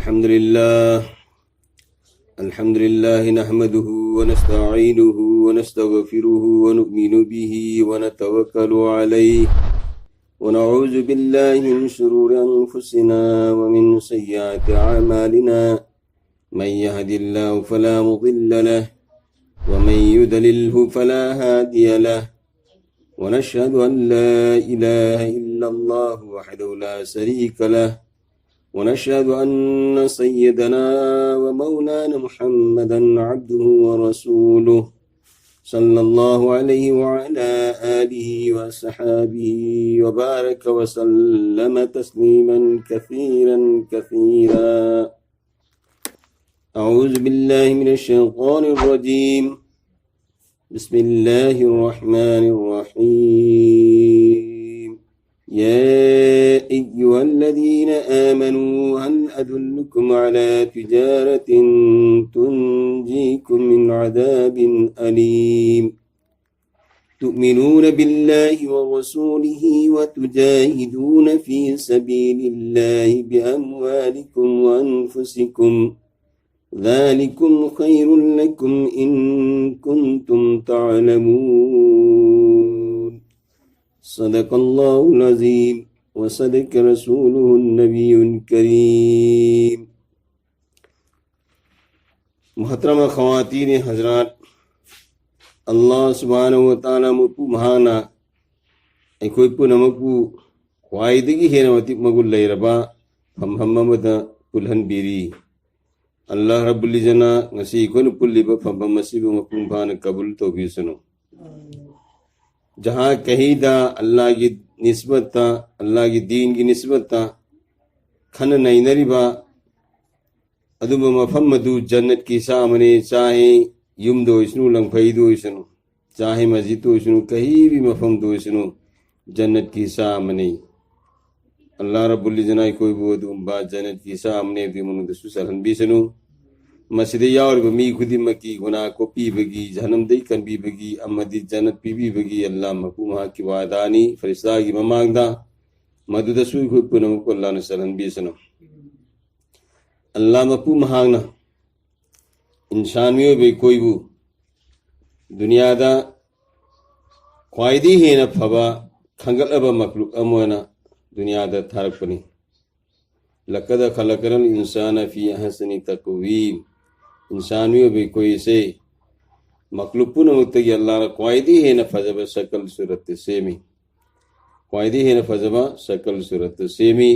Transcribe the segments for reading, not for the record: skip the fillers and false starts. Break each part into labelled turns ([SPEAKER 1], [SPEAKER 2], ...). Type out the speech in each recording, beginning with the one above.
[SPEAKER 1] अल्हम्दुलिल्लाह नहमदुहु व नस्तईनुहु व नस्तगफिरुहु व नु'मिनु बिही व नतवक्कलु अलैहि व नऊज़ु बिल्लाहि मिन शुरूरि अनफुसिना व मिन सय्यिआति अअमालिना मन यहदिल्लाहु फला मुदिल्ल लहु व मन युद्लिल्हु फला हादिय लहु व नशहदु अन ला इलाहा इल्लल्लाहु वहदहु ला शरीका लहु ونشهد أن سيدنا ومولانا محمدا عبده ورسوله صلى الله عليه وعلى آله وصحابه وبارك وسلم تسليما كثيرا كثيرا. أعوذ بالله من الشيطان الرجيم. بسم الله الرحمن الرحيم. يا أيها الذين آمنوا هل أدلكم على تجارة تنجيكم من عذاب أليم تؤمنون بالله ورسوله وتجاهدون في سبيل الله بأموالكم وأنفسكم ذلكم خير لكم إن كنتم تعلمون. صدق الله العظيم وصدق رسوله النبي الكريم. محترم خواتین حضرات, Allah subhanahu wa ta'ala mupu mahana ay koy po namapu kwaidigi hena matip magullay raba pamhamamada pulhan biri Allah rabbul jana ngasi kono pulli ba pamhamasibu makumbana kabul tawbisano. जहाँ कहीं दा अल्लाह की निस्बत था, अल्लाह की दीन की निस्बत था, खन नहीं नरीबा अदुब मफम्मदु जन्नत की सामने चाहे युम दो इसनु लंफई दो इसनु चाहे मस्जिद दो इसनु कहीं भी मफम दो इसनु जन्नत की सामने अल्लाह रब्बुल जनाई कोई वो दुम्बा जन्नत की सामने भी मनुदसु सलन भी सनु मस्जिद यार बमी खुदी मकी गुनाह को पी बगी जहनम दई कन भी बगी अमदी जन्नत पी भी बगी अल्लाह मकुमा की वादानी फरिश्ता की ममांगदा मदद सुई को पुनम को अल्लाह ने सलन भी सनो अल्लाह मकू महांगना इंसानियों बे कोई वो दुनिया दा ख्वाइदी है न फबा खंगल अब मखलूक अमोना दुनिया दा थारक पनी लक़द खलक़नल इंसान फी अहसनि तक़वीम. इंसानियों भी कोई से मखलूकुन मुत्तकी अल्लाह ने क़वाइदी है न फजब शकल सूरत सेमी क़वाइदी है न फजब शकल सूरत सेमी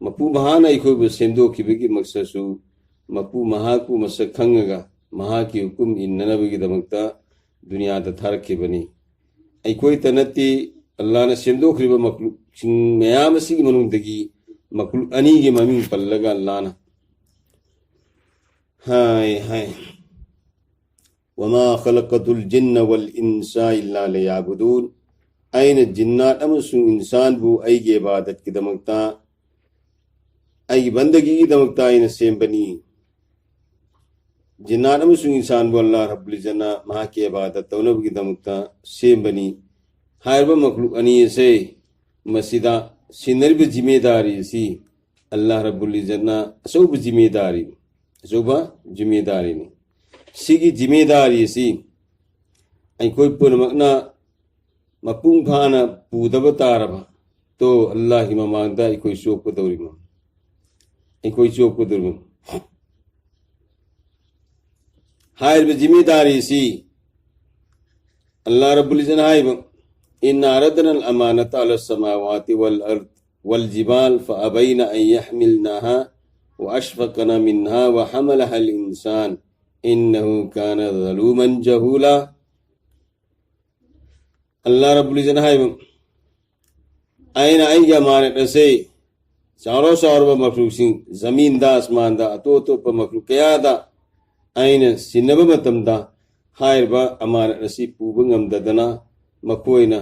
[SPEAKER 1] मपू महान आई कोई बसेंदो की बिगी मकससु मपू महाकु मसखंगा महा की हुकुम इन्नना बिगी दमकता दुनिया दा थारके बनी आई कोई तनती अल्लाह ने सेंदो खरिबा मखलूक मयामसी की मनुदगी मखलूक अनी के ममी पल्लगा अल्लाह ना हाय हाय वमा खलक़तुल जिन्न वल इंसा इल्ला लियअबुदून. ऐन जिन्नात अमसु इंसान बु आई की इबादत की दमकता आई बंदगी की दमकता इन सेम बनी जिन्नात अमसु इंसान बु अल्लाह रब्बुल जना महा की इबादत तौनब की दमकता सेम बनी हायरबा मखलूक अनी से मसीदा सिनरब जिम्मेदारी सी अल्लाह रब्बुल जना असोब जिम्मेदारी असोबा जिम्मेदारी ने सिगी जिम्मेदारी सी आई कोई पुनमकना मपुंग भाना पूदब तारबा तो अल्लाह की ममांगदा आई कोई शोक दौरी में आई कोई शोक दौरी में हायर जिम्मेदारी सी अल्लाह रब्बुल जना हाय इन्ना अरदनल अमानत अला समावाति वल अर्द वल जिबाल फअबैना अन यहमिलनाहा व अशफकना मिन्हा व हमलहा अल इंसान इन्नहु काना ज़लूमन जहूला. अल्लाह रब्बुल इज़्ज़त है आयना आई अमानत से चारों सारों मखलूक सिंह जमीन दा आसमान दा तो पर मखलूक क्या दा आयना सिन्नब मतम दा हायर बा अमानत से पूबंगम ददना मकोयना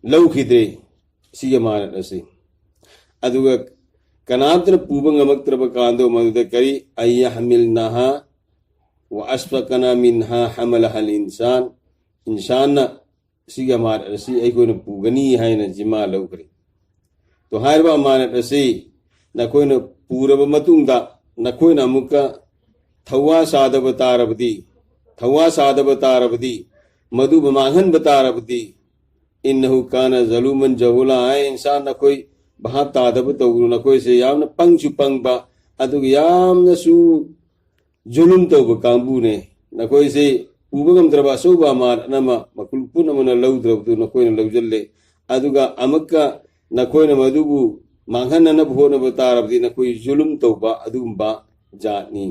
[SPEAKER 1] लव खिदरे सी अमानत से अदुगा कनात्र पूबंगमक्त्र बकांदो मदद करी अय्या हमिलनाहा व अस्फकना मिन्हा हमलहा अल इंसान इंसान सी अमानत से आई कोई न पूगनी है न जिमा लव करी तो हायर बा अमानत से न कोई न पूरब मतुंग दा नखोइना अमुक्का थवा सादब तारबदी मधु मांगन बतारबदी इन्नहु काना ज़लूमन जहुला है इंसान नखोई भाप तादब तौरु नखोई से यामना पंगचु पंगबा अदुग यामनसु जुलुम तौब कांबुने नखोई से उबगम द्रबा सोबा मार नमा मकुल पुनमना लौद्रबदु नखोइना लौजल्ले अदुगा अमक्का नखोइना मधुबु मांगन भोन बतारबदी नखोई जुलुम तौबा अदुगुंबा जातनी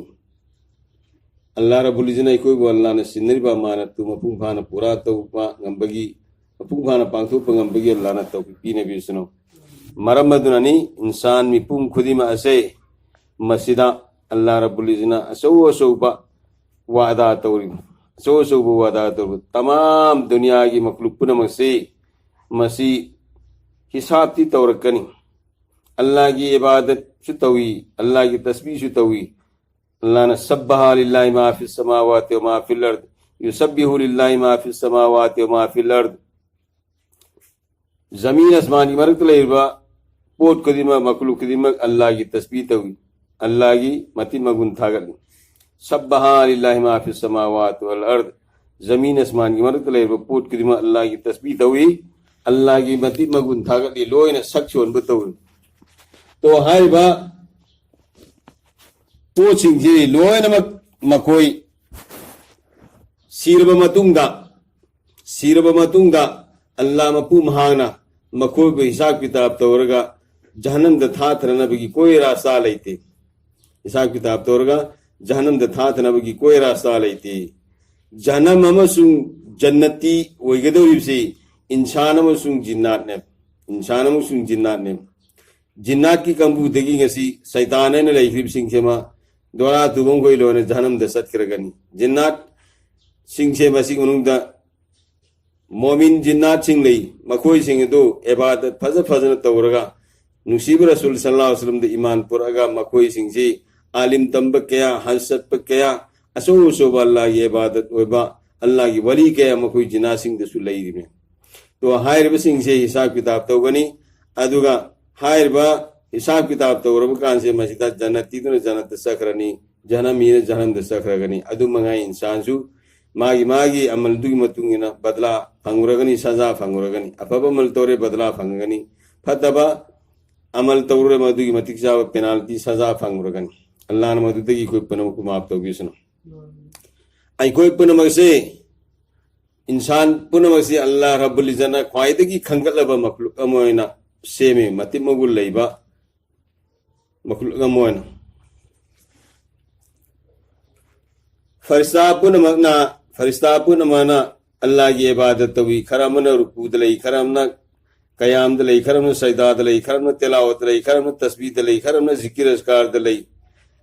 [SPEAKER 1] अल्लाह रब्बुल इज़्ज़त कोई वो अल्लाह ने सिन्नरिबा माना तु मपुंग फाना पूरा तौबा ngambagi mapung फाना पांगथोपा ngambagi अल्लाह ने तौबी पीने बिसनो मरम मदुनानी इंसान मिपुंग खुदिमा असे मस्जिदा अल्लाह रब्बुल इज़्ज़त असौबा वादा तौरी असौबा वादा तौर तमाम दुनिया की मखलूक पुनमसे मसी हिसाब ती तौरकनी अल्लाह की इबादत शुतवी अल्लाह की तस्बीह शुतवी अल्लाह ने सब्बहा लिल्लाहि मा फिस समावाति व मा फिल अर्द युसब्बिहु लिल्लाहि मा फिस समावाति व मा फिल अर्द जमीन आसमान की मरक तलेबा पोट कदीमा मखलूक कदीमा अल्लाह की तस्बीह तवी अल्लाह की मति मगुन थागली सब्बहा लिल्लाहि मा फिस समावाति वल अर्द जमीन आसमान की मरक तलेबा पोट कदीमा अल्लाह की तस्बीह तवी अल्लाह की मति मगुन थागली लोयना सक्छोन बतवी तो हाइबा पोचिंगजी लोयनमक मकोई सिरबा मतुंगदा अल्लाह मपू महाना मकोई को हिसाब किताब तौरगा जहन्नम द थाथरनबगी कोई रास्ता लेते हिसाब किताब तौरगा जहन्नम द थाथरनबगी कोई रास्ता लेते जहन्नम अमसुंग जन्नती ओइगदोरिबसे इंसान अमसुंग जिन्नात ने जिन्नात की कंबूदगी गसी शैतान ने लेखिब सिंहमा द्वारा तुबों कोई लोने जहन्नम द सत्करगनी जिन्नात सिंहसे मसी उनुंगदा मोमिन जिन्नात सिंह लई मखोई सिंह दो इबादत फजन तौरगा नुसीब रसूल सल्लल्लाहु अलैहि वसल्लम द ईमान पुरगा मखोई सिंहसे आलिम तंब कया हसत प कया असो अल्लाह की इबादत ओबा अल्लाह की वली कया मखोई जिन्ना सिंह द सुलई में तो हायर सिंह से हिसाब किताब तौगनी अदुगा हायरबा हिसाब किताब तौरब कान से मस्जिद जन्नती तो जन्नत सखरनी जहन्नमी जहन्नम द सखरगनी अदु मंगाई इंसानसु मागी अमल दुगी मतुंगिना बदला फंगुरगनी सजा फंगुरगनी अफब अमल तौरे बदला फंगगनी फतबा अमल तौरे मदुगी मतिक पेनाल्टी सजा फंगुरगनी अल्लाह ने मदुदगी कोई पनम को माफ तौगिसनो आई कोई पनम से इंसान पनम से अल्लाह रब्बुल इज़्ज़त ख्वाइदगी खंगलबा मखलूक अमोइना सेमे मति मगुल लेबा मखलूक अमोइना फरिश्ता पुनमना अल्लाह की इबादत तवी खरमना रुकूद लई खरमना कयाम दलई खरमना सजदा दलई खरमना तिलावत लई खरमना तस्बीह दलई खरमना जिक्र अज़कार दलई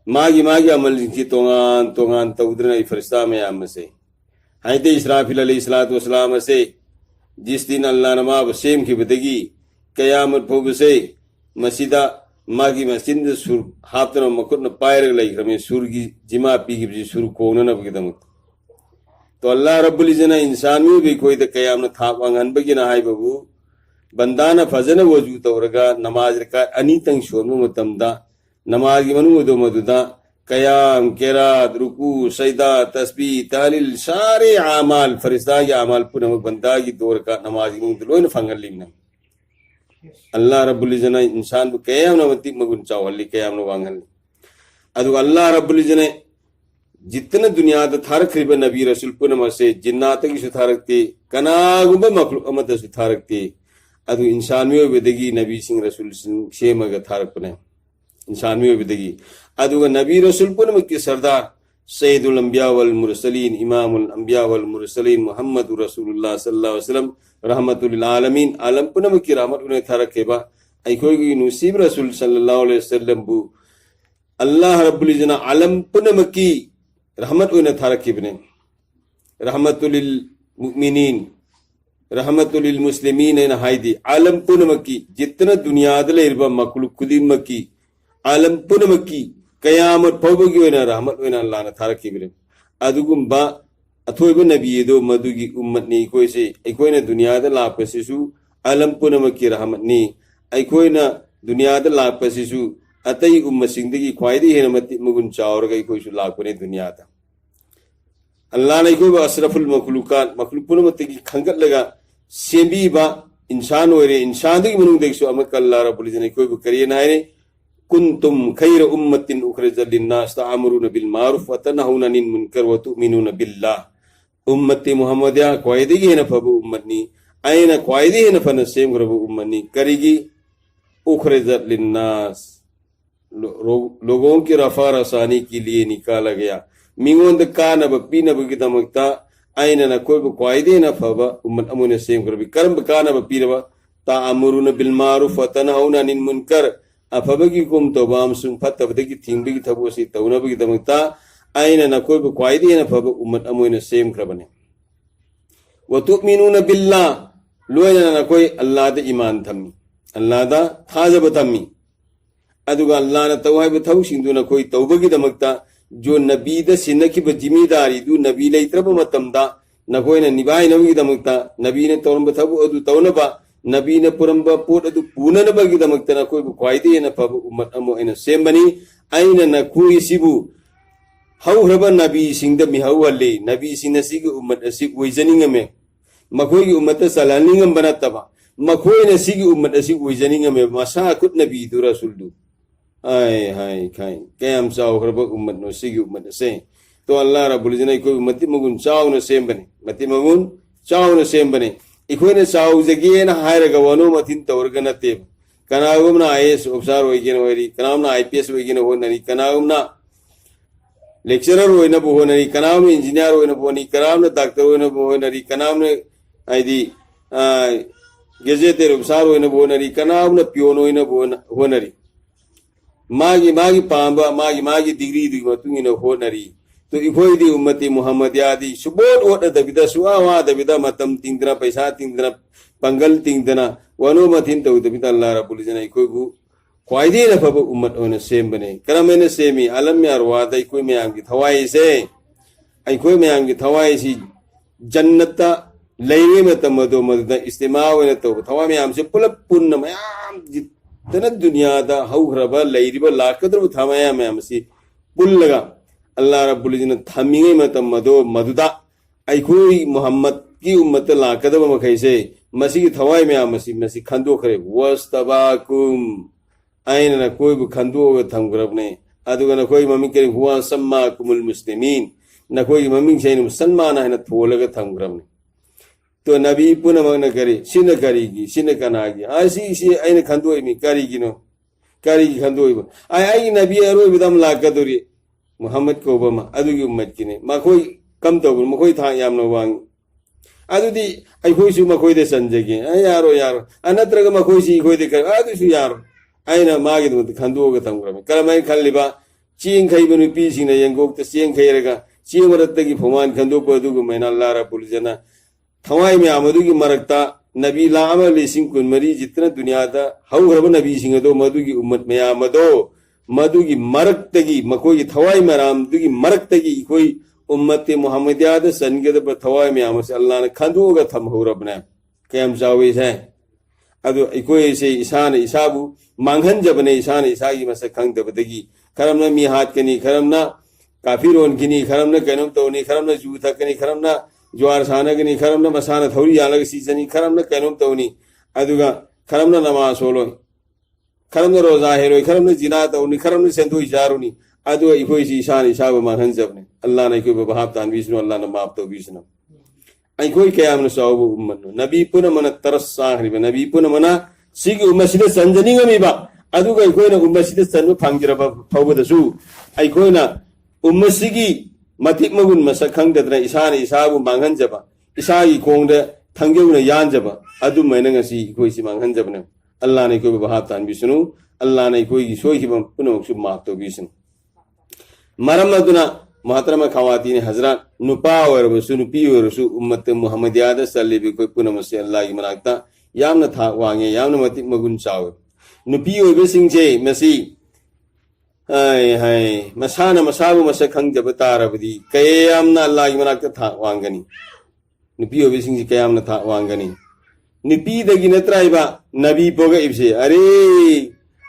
[SPEAKER 1] मागी अमल की तोगान तौद्रना फरिश्ता में आम से हाइते इसराफिल अलैहिस्सलातु वस्सलाम से जिस दिन अल्लाह नमा वसेम की बदगी कयामत फोब से मसीदा मागी मसिंद सुर हातन मकुन पायर लई क्रमे सुर की जिमा पी की सुर कोन न बगिदम तो अल्लाह रब्बुल इज़्ज़त इंसान में भी कोई द कयाम न था वांगन बगिना हाय बबू बंदाना फजन वजू तौरगा नमाज का अनीतंग शोरम मतमदा नमाज की मनु दो मदुदा कयाम किरात रुकू सजदा तस्बीह तहलील सारे आमाल फरिश्ता के आमाल पुनः बंदा की दौर का नमाज की मुदलोन फंगल लिमना अल्लाह रब्बुल इज़्ज़त इंसान को कयाम न मति मगुन चावली कयाम न वांगल अदु अल्लाह रब्बुल इज़्ज़त जितने दुनिया द थारखरिब नबी रसूल पुनः से जिन्नात की सुथारकते कनागुब मखलूक अमत सुथारकते अदु इंसान में वेदगी नबी सिंह रसूल सिंह शेमग थारकने इंसान में वेदगी अदु नबी रसूल पुनः के सरदार सैयदुल अंबिया वल मुरसलीन इमामुल अंबिया वल मुरसलीन मुहम्मदुर रसूलुल्लाह सल्लल्लाहु अलैहि वसल्लम रहमतुल लिल आलमीन आलम पुनः की रहमत उन्हें थारकेबा अइकोगी नुसीब रसूल सल्लल्लाहु अलैहि वसल्लम बु अल्लाह रब्बुल इज़्ज़त आलम पुनः की रहमत उन्हें थारकेबने रहमतुल लिल मुमिनीन रहमतुल लिल मुस्लिमीन न हाइदी आलम पुनः की जितना दुनिया दले इरबा मखलूक कुदिम की आलम पुनः की कयामत फौबगी ओइना रहमत ओइना अल्लाह ने थारकेबने अदुगुंबा अथोइब नबी दो मदुगी उम्मत ने कोइसे अइकोइना दुनिया द लापसिसु आलम पुनः की रहमत ने अइकोइना दुनिया द लापसिसु अतई उम्मत सिंदगी ख्वाइदी हेन मति मगुन चावरगा इखोइसु लाखपने दुनियादा अल्लाह ने इखोइबा असरफुल मखलूकात मखलूक पुनमतगी खंगतलगा सेंबीबा इंसान होरे इंसान दगी मनुंगदेगसु अमक अल्लाह रब्बुल इज्जत इखोइबा करियना है कुंतुम खैर उम्मतिन उखरिजत लिन्नास तअमुरुना बिल मारूफ व तनहौना अनिल मुनकर व तुमिनुना बिल्लाह उम्मती मुहम्मदिया ख्वाइदी हेन फबु उम्मतनी आयना ख्वाइदी हेन फन सेमग्रबु उम्मतनी करिगी उखरिजत लिन्नास लोगों की रफा रसानी के लिए निकाला गया मिंगोंद कानब पीनब की दमकता आयना न कोई ख्वाइदी न फबा उम्मत अमुन सेमग्रबि कर्म कानब पीरबा तअमुरुना बिल मारूफ व तनहौना अनिल मुनकर अफबगी कुम तोबाम सुन फतबदगी थिंगबगी थबोसी तौनबगी दमकता आयना न कोई ख्वाइदी न फबा उम्मत अमुन सेमग्रबने व तुमिनुना बिल्लाह लोयना न कोई अल्लाह द ईमान थम्मी अल्लाह द थाजब थम्मी अदुगा अल्लाह न तौहाइब थौसिंदुना कोई तौबगी दमकता जो नबी द सिनखिब जिम्मेदारी दु नबी लेत्रब मतमदा न कोई न निभाई नबगी दमकता नबी ने तौरब थबु अदु तौनबा नबी ने पुरंबा पोट अदु पूननबगी दमकता न कोई ख्वाइदी न फबा उम्मत अमुन सेमबनी आयना न कोई सिबु हौरबा नबी सिंगद मिहौहल्ले नबी सिनसिग उम्मत असि ओइजनिंगमे मखोई उम्मत सलानिंगम बनतबा मखोई न सिग उम्मत असि ओइजनिंगमे मसा खुद नबी दु रसूल दु आय हाय खाय कयम चाव खरब उम्मत नो सिग उम्मत से तो अल्लाह रब्बुल इज्जत कोई मति मगुन चाव न सेम बने मति मगुन चाव न सेम बने इखोई न चाव जगे न हायरगा वनो मथिन तवरगा नते कनागुमना आईएएस ऑफिसर होइगेन होइरी कनागुमना आईपीएस होइगेन होनरी कनागुमना लेक्चरर होइना बोनरी कनागुमना इंजीनियर होइना बोनी कनागुमना डॉक्टर होइना बोनरी कनागुमना आइदी गेजेटेर ऑफिसर होइना बोनरी कनागुमना पियोन होइना होनरी मागी मागी पांबा मागी मागी डिग्री दि मतुंगिना होनरी तो इखोइदी उम्मती मुहम्मदियादी सुबोट ओट दबिदा सुआवा दबिदा मतम तिंगदना पैसा तिंगदना पंगल तिंगदना वनो मथिन तो दबिदा अल्लाह रब्बुल इज्जत इखोइबु ख्वाइदी न फबु उम्मत ओने सेम बने करमेन सेमी आलम में अरवाद इखोइ मयाम की थवाई से इखोइ मयाम की थवाई सी जन्नता लेवे में तमदो मददा इस्तेमाल होने तो थवा मयाम से पुलप पुन्न मयाम जितना दुनिया दा हौरबा लेरिबा लाकदर थमाया मयाम सी पुल्लगा अल्लाह रब्बुल इज्जत थमिंगे मतम मदो मदुदा अइखोई मोहम्मद की उम्मत लाकदब मखैसे मसी की थवाई में मसी खंदो खरे वस्तबाकुम आइन न कोई भी खंदो थमग्रबने अदुगा न कोई मम्मी करे हुआ सम्माकुमुल मुस्लिमीन न कोई मम्मी छैन मुसलमान है न थोलगा थमग्रबने तो नबी पुनः मगन करे सिन करीगी सिन कनागी आसी आइन खंदो मी करीगिनो करीगी खंदो आई नबी अरो विदम लाकदोरी मुहम्मद को बमा अदुगी उम्मत किने मखोई कम तो मखोई था यामनो वांग अदुदी अइखोइसु मखोइदे संजगे यारो यारो अनत्रग मखोइसि इखोइदे कर अदुसु यारो आइना मागे दुत खंदोगा तमग्रमे करमै खल्लिबा चेंग खैब नुपी सिंगना यंगोक चेंग खैरगा चेंग मरत्तगी फमान खंदोक अदुगु मैना अल्लाह रब्बुल जना थवाई में अमदुगी मरक्ता नबी लाम लिसिंग कुनमरी जितना दुनिया दा हौरब नबी सिंगदो मदुगी उम्मत में आमदो मदुगी मरक्तगी मकोई थवाई मराम दुगी मरक्तगी कोई उम्मत मुहम्मदिया द संगद पर थवाई में आमसे अल्लाह ने खंदोगा थम हौरबना कैम जावे है अदो इकोई से ईसान ईसाबु मांगहन जबने ईसान ईसागी मसक खंगदबदगी खरमना मी हाथ कनी खरमना काफिर ओनकिनी खरमना कनम तोनी खरमना जूथा कनी खरमना ज्वार सानगनी खरमना मसाना थौरी यालग सीजनी खरमना कनम तोनी अदुगा खरमना नमाज सोलो खरमना रोजा हेरो खरमना जिना तोनी खरमना सेंदो इजारुनी अदुगा इकोई से ईसान ईसाबु मांगहन जबने अल्लाह ने कोई बहाब तान विष्णु अल्लाह ने माफ तो विष्णु आई कोई कयाम न सावबु उम्मत नबी पुन मन तरस साहरिब नबी पुन मना सिगी उम्मसिद संजनिंगमिबा अदुगा इकोई न उम्मसिद सनु फंगिरबा फौबदसु आई कोई न उम्मसिगी मतिक मगुन मसक खंगदना इसान इसाबु मांगहनजबा इसागी कोंगद थंगेउना यानजबा अदु मैना ngasi इकोई सि मांगहनजबने अल्लाह ने कोई बहाब तान विष्णु अल्लाह ने कोई सोइखिबा पुनमसु माफ तो विष्णु मरम अदुना मोहतरमा खवातीन हजरत नुपा और वसु नुपी और वसु उम्मत मुहम्मदिया द सल्लि कोई पुनमसे अल्लाह की मनाक्ता यामना था वांगे यामना मति मगुन चाव नुपी ओबे सिंजे मसी हाय हाय मसाना मसाबु मसक खंगजब तारबदी कयामना अल्लाह की मनाक्ता था वांगनी नुपी ओबे सिंजे कयामना था वांगनी नुपी दगी नत्राइबा नबी पोगा इबसे अरे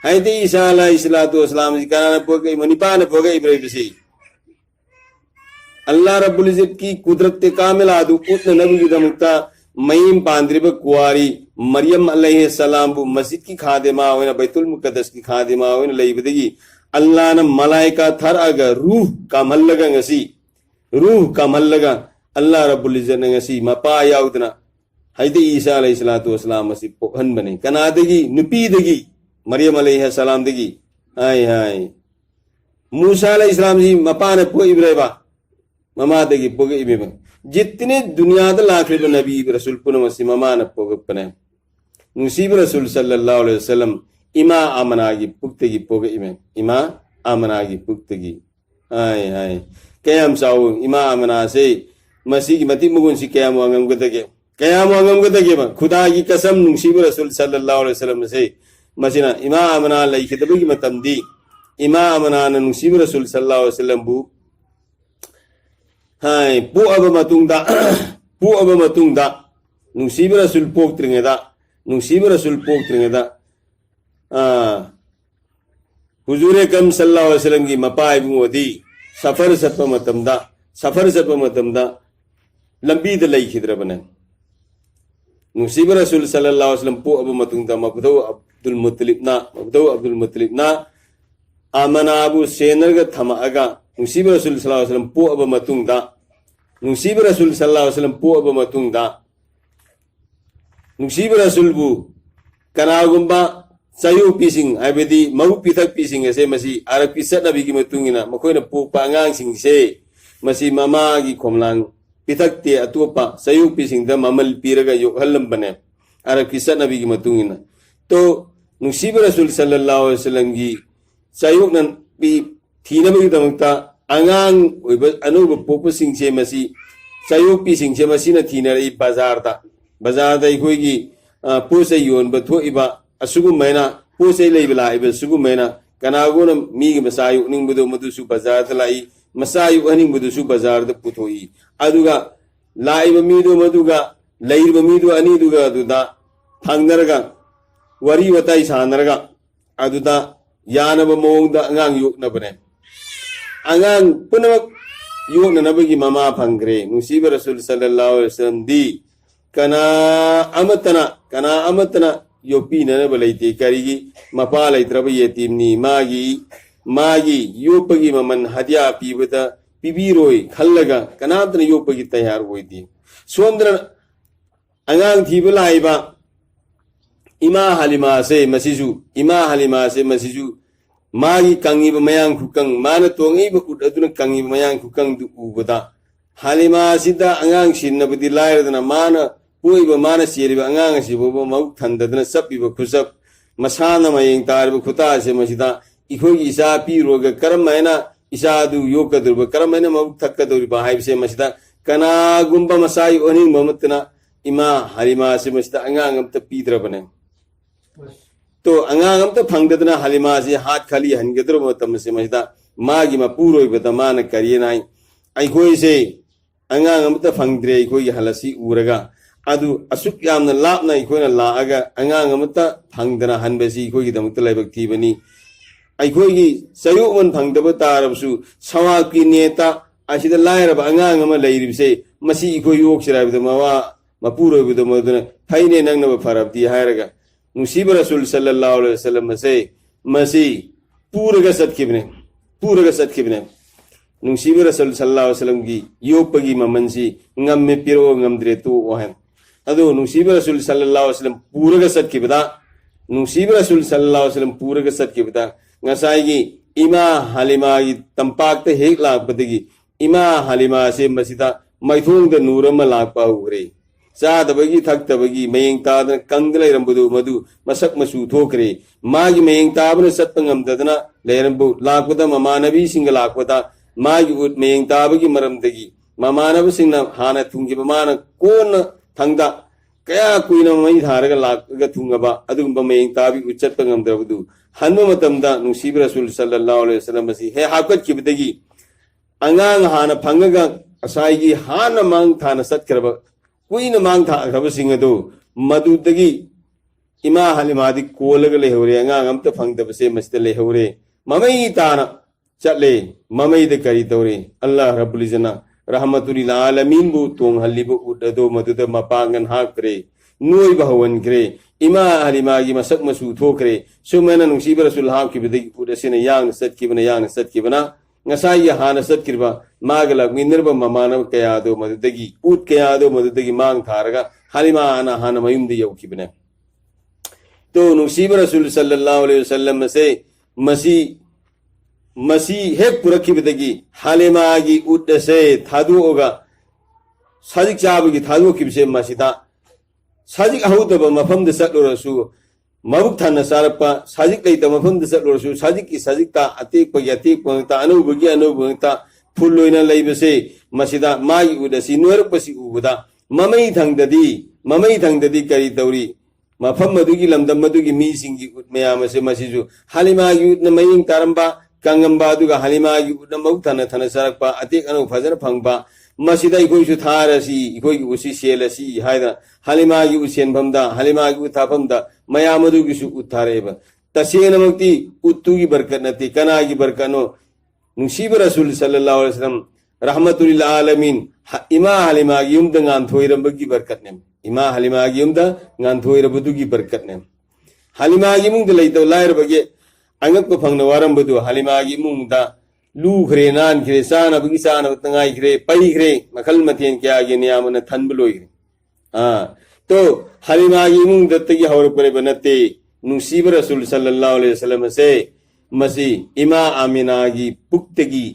[SPEAKER 1] हाइदे ईसा अलैहिस्सलातु वस्सलाम जी काना पोगे मनिपान पोगे इब्राहिम सी अल्लाह रब्बुल इज्जत की कुदरत कामिल आदु उतन नबी की दमुक्ता मईम पांद्रिब कुआरी मरियम अलैहिस्सलाम बु मस्जिद की खादिमा होना बैतुल मुकद्दस की खादिमा होना लईबदगी अल्लाह न मलाइका थर अगा रूह का मल्लगा ngasi रूह का मल्लगा अल्लाह रब्बुल इज्जत ngasi मपा याउदना हाइदे ईसा अलैहिस्सलातु वस्सलाम मसी पोहन बने कनादगी नुपीदगी मरियम अलैहिस्सलाम दगी हाय हाय मूसा अलैहिस्सलाम जी मपा ने पो इब्राहिम ममा दगी पोगे इब्राहिम जितने दुनिया द लाखिब नबी रसूल पुन मसी ममा न पोगे पने मुसीब रसूल सल्लल्लाहु अलैहि वसल्लम इमा आमना की पुख्तगी पोगे इमा आमना की पुख्तगी हाय हाय कयाम साउ इमा आमना से मसी की मति मुगुन सी कयाम वांगम गदगे खुदा की कसम मुसीब रसूल सल्लल्लाहु अलैहि वसल्लम से मसीना इमा आमना लई खिदबगी मतम दी इमा आमना न मुसीब रसूल सल्लल्लाहु अलैहि वसल्लम बु हाय पु अब मतुंगदा नुसीब रसूल पोक्त्रिंगदा हुजूरे कम सल्लल्लाहु अलैहि वसल्लम की मपाई बुदी सफर सत्व मतमदा लंबी द लई खिद्रबने नुसीब रसूल सल्लल्लाहु अलैहि वसल्लम पो अब मतुंगदा मबदो अब्दुल मुत्तलिबना आमनाबु सेनरग थमागा नुसीब रसूल सल्लल्लाहु अलैहि वसल्लम पो अब मतुंगदा नुसीब रसूल सल्लल्लाहु अलैहि वसल्लम पो अब मतुंगदा नुसीब रसूल बु कनागुंबा sayu pising abedi mau pitak pising ese masi arak pisat nabi ki matungina makoina pu pangang sing se masi mama gi khomlang pitak te atupa sayu pising da mamal piraga yo halam bane arak pisat nabi ki matungina to nusib rasul sallallahu alaihi wasallam gi sayu nan pi thina bi damta angang oiba anuba popu sing se masi sayu pising se masi na thina ri bazar da ikoi gi pose yon ba tho iba असुगु मैना पोसे लेबला इबे सुगु मैना कनागोन मीग मसायु निंगबदो मदुसु बाजार लाई मसायु अनिंगबदुसु बाजार the Puthoi अदुगा लाइब मीदो मदुगा lab मीदो अनिदुगा दुदा थांगनरगा worry वताई सानरगा अदुदा यानब मोंगदा अंगांग योकनबने अंगांग पुनमक योकननबगी mama फंगरे नुसीब रसूल सल्लल्लाहु अलैहि वसल्लम दी कना अमतना योपी नने बलैते करिगी मपा लैत्रब यतीमनी मागी योपगी ममन हदिया पीबदा पीबीरोय खल्लगा कनातन योपगी तैयार होइदी सोंद्र अंगांग थीबलाइबा इमा हलिमा से मसिजु मागी कंगी मयांग खुकंग मान तोंगी बकुट अदुन कंगी मयांग खुकंग दु उबदा हलिमा सिदा अंगांग सिन्नबदी लायरदना मान पोइब माना सेरिब अंगांग सिबो मौ थंददना सपिब खुसप मसाना मयंग तारब खुता से मसिदा इखोगी इसा पीरोग करमैना इसादु योकदुब करमैना मौ थक्कदुब हाइब से मसिदा कना गुंबा मसाई ओनिंग ममतना इमा हलिमा से मसिदा अंगांग अमत पीद्रबने तो अंगांग अमत फंगदना हलिमा से हाथ खाली हनगदर मतम से मसिदा मागी मपूरोइब मान करियनाई अइखोई से अंगांग अमत फंगद्रे इखोगी हलसी उरगा अदु असुक यामना लापना इखोना लागा अंगांग अमता फंगदना हनबसी इखोगी दमत लाइबक थीबनी अइखोगी सयुमन फंगदब तारबसु सवाकी नेता असिदा लायरब अंगांग अमा लैरिबसे मसी इखोई योक्सिराबिद मवा मपुरोबिद मदुना फैने नंगनब फरबती हायरगा मुसीब रसूल सल्लल्लाहु अलैहि वसल्लम से मसी पूरगा सत्खिबने नुसीब रसूल सल्लल्लाहु अलैहि वसल्लम की योपगी ममनसी ngam piro ngamdre tu wahan adu nusib rasul sallallahu alaihi wasallam puraga satkibda nusib rasul sallallahu alaihi wasallam puraga satkibda ngasai gi ima halima gi tampak te hek lak badigi ima halima se masida maithong da nuram lak pa ure sa dabagi thak tabagi mayeng ta da kanglai rambudu madu masak masu thokre magi mayeng ta bna satpangam dadna lerambu lakpada mamanabi singa lakpada magi ut mayeng ta bagi maramdagi ममानब Singh हाना थुंगी माना कोन थंगदा कया कुइना मई धारगा लाग थुंगबा अदुगुंब मयंग ताबी उच्चत ngमदबदु हन्म मतमदा नुसीब रसूल सल्लल्लाहु अलैहि वसल्लम मसी हे हाकत किबदगी अंगांग हाना फंगगा असाईगी हाना मांग थाना सत्करब कुइना मांग था खब सिंह दो मदुदगी इमा हलिमादी कोलग लेहौरे अंगांग अमता फंगदबसे मसिदा लेहौरे ममई ताना चले ममई दे करी तौरे अल्लाह रब्बुल इज्जना रहमतुल आलमीन बु तोंग हलिबु उददो मदुदा मपांगन हाकरे नोई बहवन करे इमा हलिमागी मसक मसू थोकरे सुमना नुसीब रसूल हाक की बदई उदसिन यांग सत की बना ngasai ya hana sat kirba magalak minirba mamana kayado madudagi ut kayado madudagi mang tharaga halima ana hana mayumdi yawkibne तो नुसीब रसूल सल्लल्लाहु अलैहि वसल्लम से मसी है पुरखी बदगी हालिमागी उद्द से थादु होगा साजिक चाबगी थादु किबसे मसीदा साजिक अहुदब मफम द सत्लो रसू मबुक थाना सारपा साजिक लेता मफम द सत्लो रसू साजिक की साजिकता अतीक पगी अतीक पंगता अनुभवता फुल लोइना लेबसे मसीदा मागी उद्द सी नोर पसी उबदा ममई थंगददी करी तौरी मफम मदुगी लमदम मदुगी मीसिंगी उत मयाम से मसीजु हालिमागी उत मयिंग तारंबा कंगंबा दुगा हालिमागी उत मबुक थाना थाना सरकपा अतीक अनु फजर फंगबा मसीदा इकोइसु थारसी इकोइगी उसी सेलसी हायदा हालिमागी उसेन भमदा हालिमागी उथाफमदा मयाम मदुगिसु उथारेबा तसेनमक्ति उत्तुगी बरकत नति कनागी बरकनो नुसीब रसूल सल्लल्लाहु अलैहि वसल्लम रहमतुल आलमीन इमा हालिमागी उमदंगान थोइरंबगी बरकत ने इमा हालिमागी उमदा ngan thoirabdugi barkatne halimagi mung delai to lair bage angak ko phangna waram budu halimagi mung da lu khre nan khre sana bagi sana tangai khre pai khre makhal matien kya ge niyamana thanbloi to halimagi mung dattagi hawr pare banate nusib rasul sallallahu alaihi wasallam se masi ima aminagi puktagi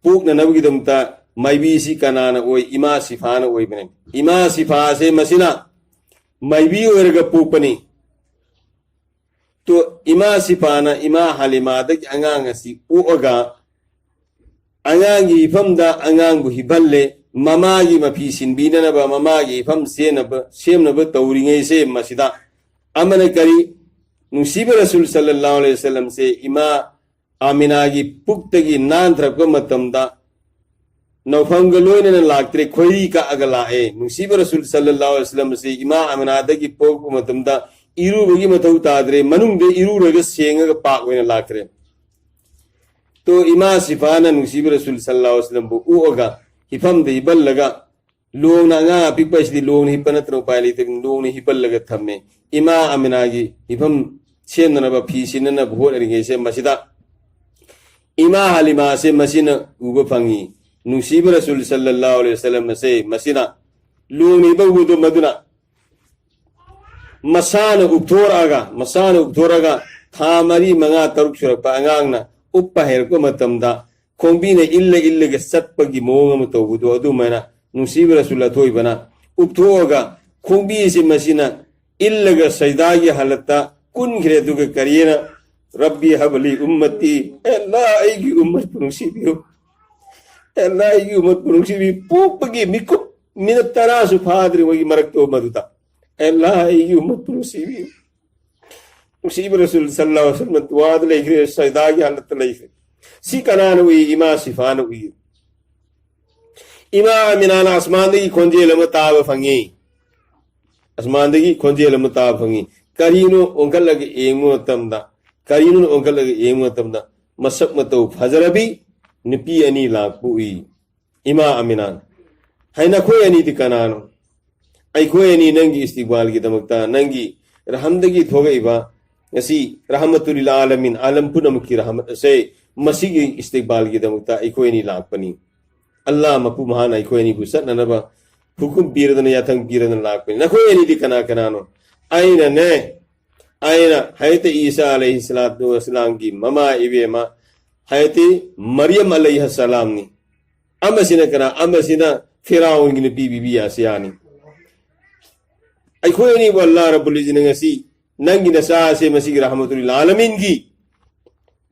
[SPEAKER 1] pukna nabgi dumta maibi si kanana oi ima sifana oi bene ima sifa se masina maibi orga pupani to ima sifana ima halima da angang si uoga angangi famda angangu hiballe mamagi mafi sinbina na ba mamagi fam sena ba semna ba tawringe se masida amana kari nusib rasul sallallahu alaihi wasallam se ima aminagi puktagi nan thrakko matamda नौफंगलोइन लाक्तरे खोई का अगलाए नुसीब रसूल सल्लल्लाहु अलैहि वसल्लम से इमा अमनादा की पोक मतमदा इरु बगी मथौ तादरे मनुंग दे इरु रग सेंग पाक वेन लाक्तरे तो इमा सिफाना नुसीब रसूल सल्लल्लाहु अलैहि वसल्लम बु उगा हिफम दे बल लगा लोग नागा पिपस दी लोग हिपन त्र पाली ते लोग नि हिपल लगा थमे इमा अमनागी हिफम सेन न बा फीसिन न भोर रिगे से मसिदा इमा हालिमा से मसिन उब फंगी नुसीब रसूल सल्लल्लाहु अलैहि वसल्लम से मसीना लूनी बहुदो मदुना मसान उक्थोरागा था मरी मंगा तरुक सुरपा अंगांगना उपा हेरको मतमदा खोंबीने इल्ले के सत्पगी मोंग तौबुदो अदुमना नुसीब रसूल थोइबना उक्थोगा खोंबी से मसीना इल्लगा सजदागी हालता कुन खरे दुग करियना रब्बी हबली उम्मती अल्लाह आएगी उम्मत नुसीबियो अल्लाह की उम्मत पुरुषी भी पूपगी मिकु मिन तरासु फादरी वही मरक तो मदुता अल्लाह की उम्मत पुरुषी भी मुसीब रसूल सल्लल्लाहु अलैहि वसल्लम दुआद लेखरे सजदा की हालत लेखरे सी कनान हुई इमा सिफान हुई इमा मिनाना आसमान की खोंजे लमताब फंगी आसमान की खोंजे लमताब फंगी करीनो ओंकल लगे एमो तमदा मसक मतो फजरबी निपी अनी लापुई इमा अमिनान है नखोय अनी तिकनानो अखोय अनी नंगी इस्तिकबाल की दमकता नंगी रहमदगी थोगइबा ngasi rahmatul alamin alam punamki rahmat se masigi istiqbal ki damukta akhoi ni lakpani allah mapu mahana akhoi ni busat nanaba hukum piradana yathang piradana lakpani nakhoi ni dikana kanano aina hayte isa alayhi salatu wassalam ki mama ibema hayte maryam alayhi salam ni amasina firaun ni bibi asiyani akhoi ni wallah rabbul izzati ngasi नंगी नसा से मसीह रहमतुल आलमीन की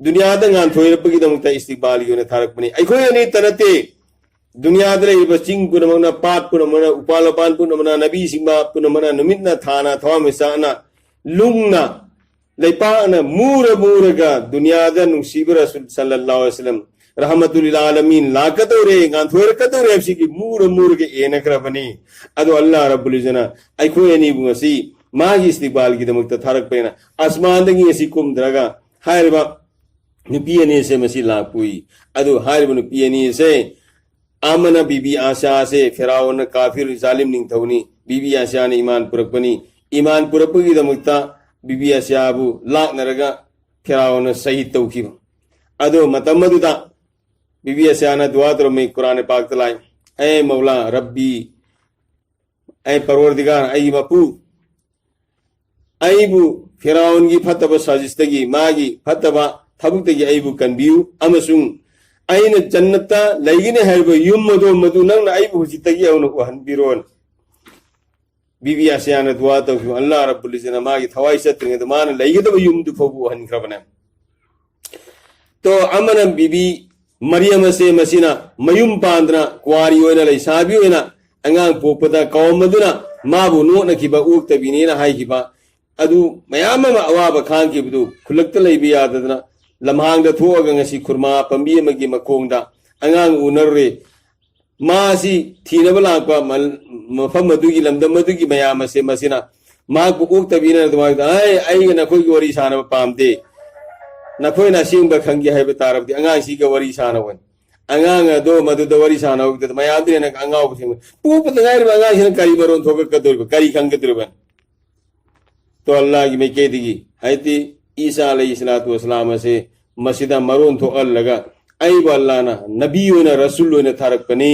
[SPEAKER 1] दुनिया दंगान थोइरपगी दमुक्ता इस्तिकबाल योने थारक बनी अखोय नि तनते दुनिया दरे बसिंग पुनमना पाट पुनमना उपालपान पुनमना नबी सिंबा पुनमना नुमितना थाना थवामिसाना लुंगना लेपाना मूरगा दुनिया द नुसीब रसूल सल्लल्लाहु अलैहि वसल्लम रहमतुल आलमीन लाकतोरे गान थोइरकतोरे फसी की मूर के एनकरा बनी अदो अल्लाह रब्बुल इज्जना अखोय नि बुसी मागी इस्तिकबाल की दमक थारक पेना आसमान दगी ऐसी कुमद्रगा हायरबा नुपियने से मसी लापुई अदु हायरबा नुपियने से आमना बीबी आशा से फिराउन काफिर जालिम निंगथौनी बीबी आशा ने ईमान पुरकपनी ईमान पुरकपगी दमकता बीबी आशाबु लाकनरगा फिराउन शहीद तौखिब अदु मतमदुदा बीबी आशा ने दुआ तरो में कुरान पाक तलाई ऐ मौला रब्बी ऐ परवरदिगार ऐ मपू ऐबु फिराउन की फतब साजिशतगी मागी फतब थबुकतगी ऐबु कनबियु अमसुंग ऐन जन्नता लैगिने हैब युम मदो मदु नंग ऐबु हुजितगी औन वहनबिरोन बीबी आसियान दुआ तौखिब अल्लाह रब्बुल इज्जत मागी थवाई सत्रिंग मान लैगिदब युम दु फबु वहनख्रबने तो अमन बीबी मरियम से मसीना मयुम पांद्रा कुआरी ओइना लैसाबी ओइना अंगांग पोपदा कौमदुना माबु नोनखिबा उक्तबिनेना हाइखिबा अदु मयाम अवाब खांखिबदु खुलक्ता लैबि याददना लम्हांगदा थोअगा ngasi खुरमा पंबी अमगी मखोंगदा अंगांग उनररे मासी थीनबा लाकपा मफम मदुगी लमदम मदुगी मयाम से मसीना माकु उक्तबिना दुमागदा ऐ नखोगी वरी सानबा पामदे नखोइना सिंगबा खंगी हाइबा तारबदि अंगांग सिगा वरी सानवन अंगांग दो मदुदा वरी सानवगदा मयामदि न अंगाव सिंग पुपत गाइरबा अंगांग सिन करी बरोन थोगकदुरबा करी खंगदुरबा तो अल्लाह की मैं कह देगी हैती ईसा अलैहिस्सलातु वस्सलाम से मस्जिदा मरोन तो अल्लाह ऐबु अल्लाह ना नबी होना रसूल होना थारक पनी